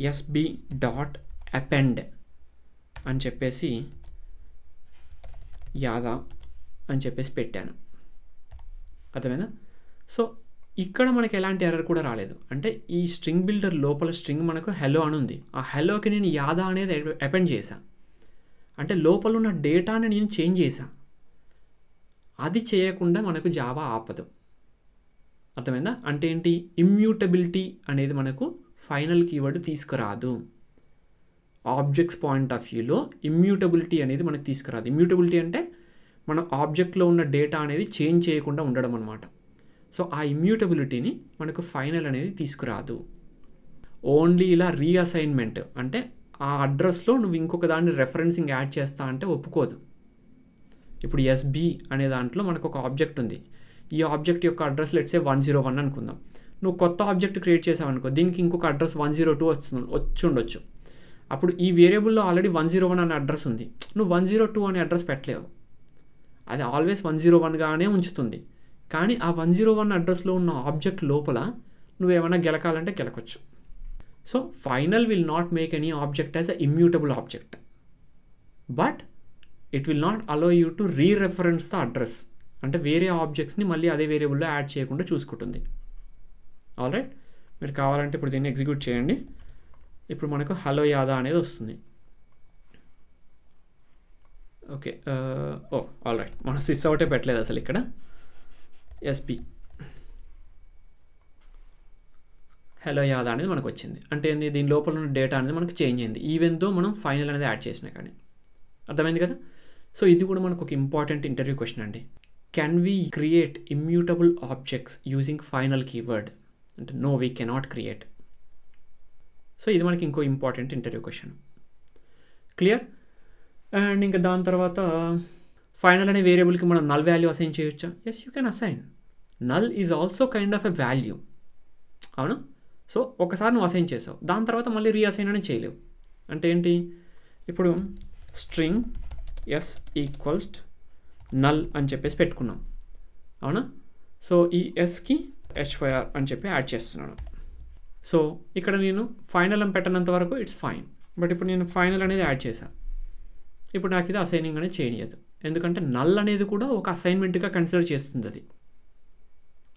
ఎస్బీ డాట్ అపెండ్ అని చెప్పేసి యాదా అని చెప్పేసి పెట్టాను. అర్థమైందా? సో ఇక్కడ మనకి ఎలాంటి ఎర్రర్ కూడా రాలేదు. అంటే ఈ స్ట్రింగ్ బిల్డర్ లోపల స్ట్రింగ్ మనకు హెలో అని ఉంది, ఆ హెలోకి నేను యాదా అనేది అపెండ్ చేశా. అంటే లోపల ఉన్న డేటాని నేను చేంజ్ చేశా. అది చేయకుండా మనకు జావా ఆపదు. అర్థమైందా? అంటే ఏంటి, ఇమ్యూటబిలిటీ అనేది మనకు ఫైనల్ కీవర్డ్ తీసుకురాదు. ఆబ్జెక్ట్స్ పాయింట్ ఆఫ్ వ్యూలో ఇమ్యూటబిలిటీ అనేది మనకు తీసుకురాదు. ఇమ్యూటబిలిటీ అంటే మన ఆబ్జెక్ట్లో ఉన్న డేటా అనేది చేంజ్ చేయకుండా ఉండడం అనమాట. సో ఆ ఇమ్యూటబిలిటీని మనకు ఫైనల్ అనేది తీసుకురాదు. ఓన్లీ ఇలా రీఅసైన్మెంట్, అంటే ఆ అడ్రస్లో నువ్వు ఇంకొక దాన్ని రెఫరెన్సింగ్ యాడ్ చేస్తా అంటే ఒప్పుకోదు. ఇప్పుడు ఎస్బీ అనే దాంట్లో మనకు ఒక ఆబ్జెక్ట్ ఉంది. ఈ ఆబ్జెక్ట్ యొక్క అడ్రస్ లెట్స్ సే 101 అనుకుందాం. నువ్వు కొత్త ఆబ్జెక్ట్ క్రియేట్ చేసావు అనుకో, దీనికి ఇంకొక అడ్రస్ 102 వచ్చి ఉండొచ్చు. అప్పుడు ఈ వేరియబుల్లో ఆల్రెడీ 101 అనే అడ్రస్ ఉంది, నువ్వు 102 అనే అడ్రస్ పెట్టలేవు. అది ఆల్వేస్ 101గానే ఉంచుతుంది. కానీ ఆ 101 అడ్రస్లో ఉన్న ఆబ్జెక్ట్ లోపల నువ్వేమైనా గెలకాలంటే గెలకొచ్చు. So final will not make any object as a immutable object, but it will not allow you to rereference the address. అంటే వేరే ఆబ్జెక్ట్స్ని మళ్ళీ అదే వేరియబుల్లో యాడ్ చేయకుండా చూసుకుంటుంది. ఆల్రైట్, మీరు కావాలంటే ఇప్పుడు దీన్ని ఎగ్జిక్యూట్ చేయండి. ఇప్పుడు మనకు హలో యాదా అనేది వస్తుంది. ఓకే, ఆల్రైట్, మనం సిస్ అవుటే పెట్టలేదు అసలు ఇక్కడ. ఎస్పీ హలో యాదా అనేది మనకు వచ్చింది. అంటే ఏంది, దీని లోపల ఉన్న డేటా అనేది మనకు చేంజ్ అయింది, ఈవెన్ దో మనం ఫైనల్ అనేది యాడ్ చేసినా కానీ. అర్థమైంది కదా? సో ఇది కూడా మనకు ఒక ఇంపార్టెంట్ ఇంటర్వ్యూ క్వశ్చన్ అండి. Can we create immutable objects using final keyword అంటే no we cannot create. So ఇది మనకి ఇంకో important interview question. Clear? And ఇంకా దాని తర్వాత ఫైనల్ అనే వేరియబుల్కి మనం నల్ వాల్యూ అసైన్ చేయొచ్చా? Yes, you can assign. Null is also kind of a value. అవునా? సో ఒకసారి నువ్వు అసైన్ చేసావు, దాని తర్వాత మళ్ళీ రీఅసైన్ అనేది చేయలేవు. అంటే ఏంటి, ఇప్పుడు స్ట్రింగ్ ఎస్ ఈక్వల్స్ నల్ అని చెప్పేసి పెట్టుకున్నాం. అవునా? సో ఈ ఎస్కి h4 అని చెప్పి యాడ్ చేస్తున్నాను. సో ఇక్కడ నేను ఫైనల్ అని పెట్టనంత వరకు ఇట్స్ ఫైన్, బట్ ఇప్పుడు నేను ఫైనల్ అనేది యాడ్ చేశాను. ఇప్పుడు నాకు ఇది అసైనింగ్ అనేది చేయనియదు, ఎందుకంటే నల్ అనేది కూడా ఒక అసైన్మెంట్గా కన్సిడర్ చేస్తుంది అది.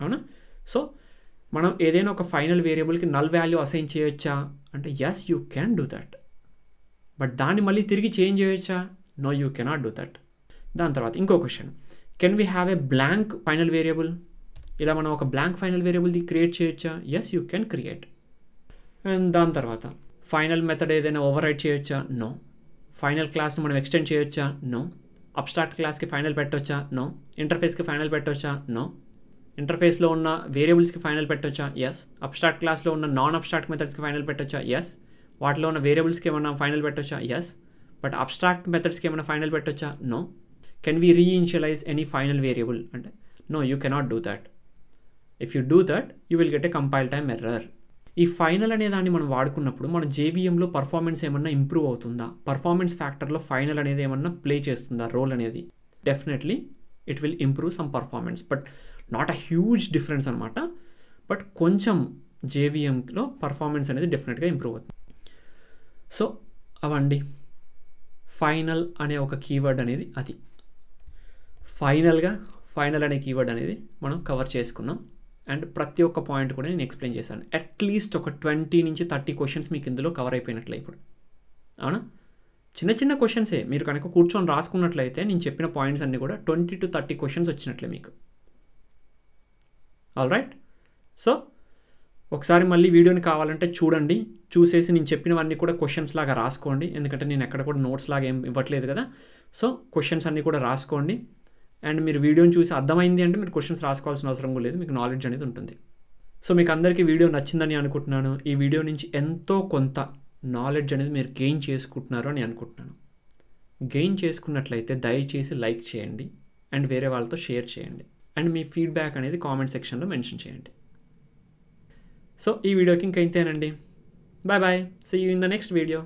అవునా? సో మనం ఏదైనా ఒక ఫైనల్ వేరియబుల్కి నల్ వాల్యూ అసైన్ చేయొచ్చా అంటే yes, you can do that. But దాన్ని మళ్ళీ తిరిగి చేంజ్ చేయొచ్చా? No, you cannot do that. దాని తర్వాత ఇంకో question, can we have a blank final variable? ఇలా మనం ఒక బ్లాంక్ ఫైనల్ వేరియబుల్ది క్రియేట్ చేయొచ్చా? Yes, you can create. And దాని తర్వాత ఫైనల్ మెథడ్ ఏదైనా ఓవర్ రైట్ చేయొచ్చా? నో. ఫైనల్ క్లాస్ని మనం ఎక్స్టెండ్ చేయొచ్చా? నో. అబ్స్ట్రాక్ట్ క్లాస్కి ఫైనల్ పెట్టొచ్చా? నో. ఇంటర్ఫేస్కి ఫైనల్ పెట్టొచ్చా? నో. ఇంటర్ఫేస్లో ఉన్న వేరియబుల్స్కి ఫైనల్ పెట్టొచ్చా? ఎస్. అబ్స్ట్రాక్ట్ క్లాస్లో ఉన్న నాన్ అబ్స్ట్రాక్ట్ మెథడ్స్కి ఫైనల్ పెట్టొచ్చా? ఎస్. వాటిలో ఉన్న వేరియబుల్స్కి ఏమైనా ఫైనల్ పెట్టొచ్చా? ఎస్. బట్ అబ్స్ట్రాక్ట్ మెథడ్స్కి ఏమైనా ఫైనల్ పెట్టొచ్చా? No. Can we reinitialize any final variable అంటే no, you cannot do that. If you do that you will get a compile time error. ఈ final అనే దాన్ని మనం వాడుకున్నప్పుడు మన జేవీఎంలో పర్ఫార్మెన్స్ ఏమన్నా ఇంప్రూవ్ అవుతుందా, పర్ఫార్మెన్స్ ఫ్యాక్టర్లో ఫైనల్ అనేది ఏమన్నా ప్లే చేస్తుందా రోల్ అనేది? Definitely it will improve some performance, but not a huge difference అనమాట. బట్ కొంచెం జేవీఎంలో పర్ఫార్మెన్స్ అనేది డెఫినెట్గా ఇంప్రూవ్ అవుతుంది. సో అవండి ఫైనల్ అనే ఒక కీవర్డ్ అనేది. అది ఫైనల్గా ఫైనల్ అనే కీవర్డ్ అనేది మనం కవర్ చేసుకున్నాం. అండ్ ప్రతి ఒక్క పాయింట్ కూడా నేను ఎక్స్ప్లెయిన్ చేశాను. అట్లీస్ట్ ఒక 20 నుంచి 30 క్వశ్చన్స్ మీకు ఇందులో కవర్ అయిపోయినట్లే ఇప్పుడు. అవునా? చిన్న చిన్న క్వశ్చన్సే. మీరు కనుక కూర్చొని రాసుకున్నట్లయితే నేను చెప్పిన పాయింట్స్ అన్నీ కూడా 20 to 30 క్వశ్చన్స్ వచ్చినట్లే మీకు. All right. సో ఒకసారి మళ్ళీ వీడియోని కావాలంటే చూడండి, చూసేసి నేను చెప్పినవన్నీ కూడా క్వశ్చన్స్ లాగా రాసుకోండి. ఎందుకంటే నేను ఎక్కడ కూడా నోట్స్ లాగా ఏం ఇవ్వట్లేదు కదా. సో క్వశ్చన్స్ అన్నీ కూడా రాసుకోండి. అండ్ మీరు వీడియోని చూసి అర్థమైంది అంటే మీరు క్వశ్చన్స్ రాసుకోవాల్సిన అవసరం కూడా లేదు, మీకు నాలెడ్జ్ అనేది ఉంటుంది. సో మీకు అందరికీ వీడియో నచ్చిందని అనుకుంటున్నాను. ఈ వీడియో నుంచి ఎంతో కొంత నాలెడ్జ్ అనేది మీరు గెయిన్ చేసుకుంటున్నారు అని అనుకుంటున్నాను. గెయిన్ చేసుకున్నట్లయితే దయచేసి లైక్ చేయండి అండ్ వేరే వాళ్ళతో షేర్ చేయండి. అండ్ మీ ఫీడ్బ్యాక్ అనేది కామెంట్ సెక్షన్లో మెన్షన్ చేయండి. సో ఈ వీడియోకి ఇంకా ఇంతేనండి. Bye bye. See you in the next video.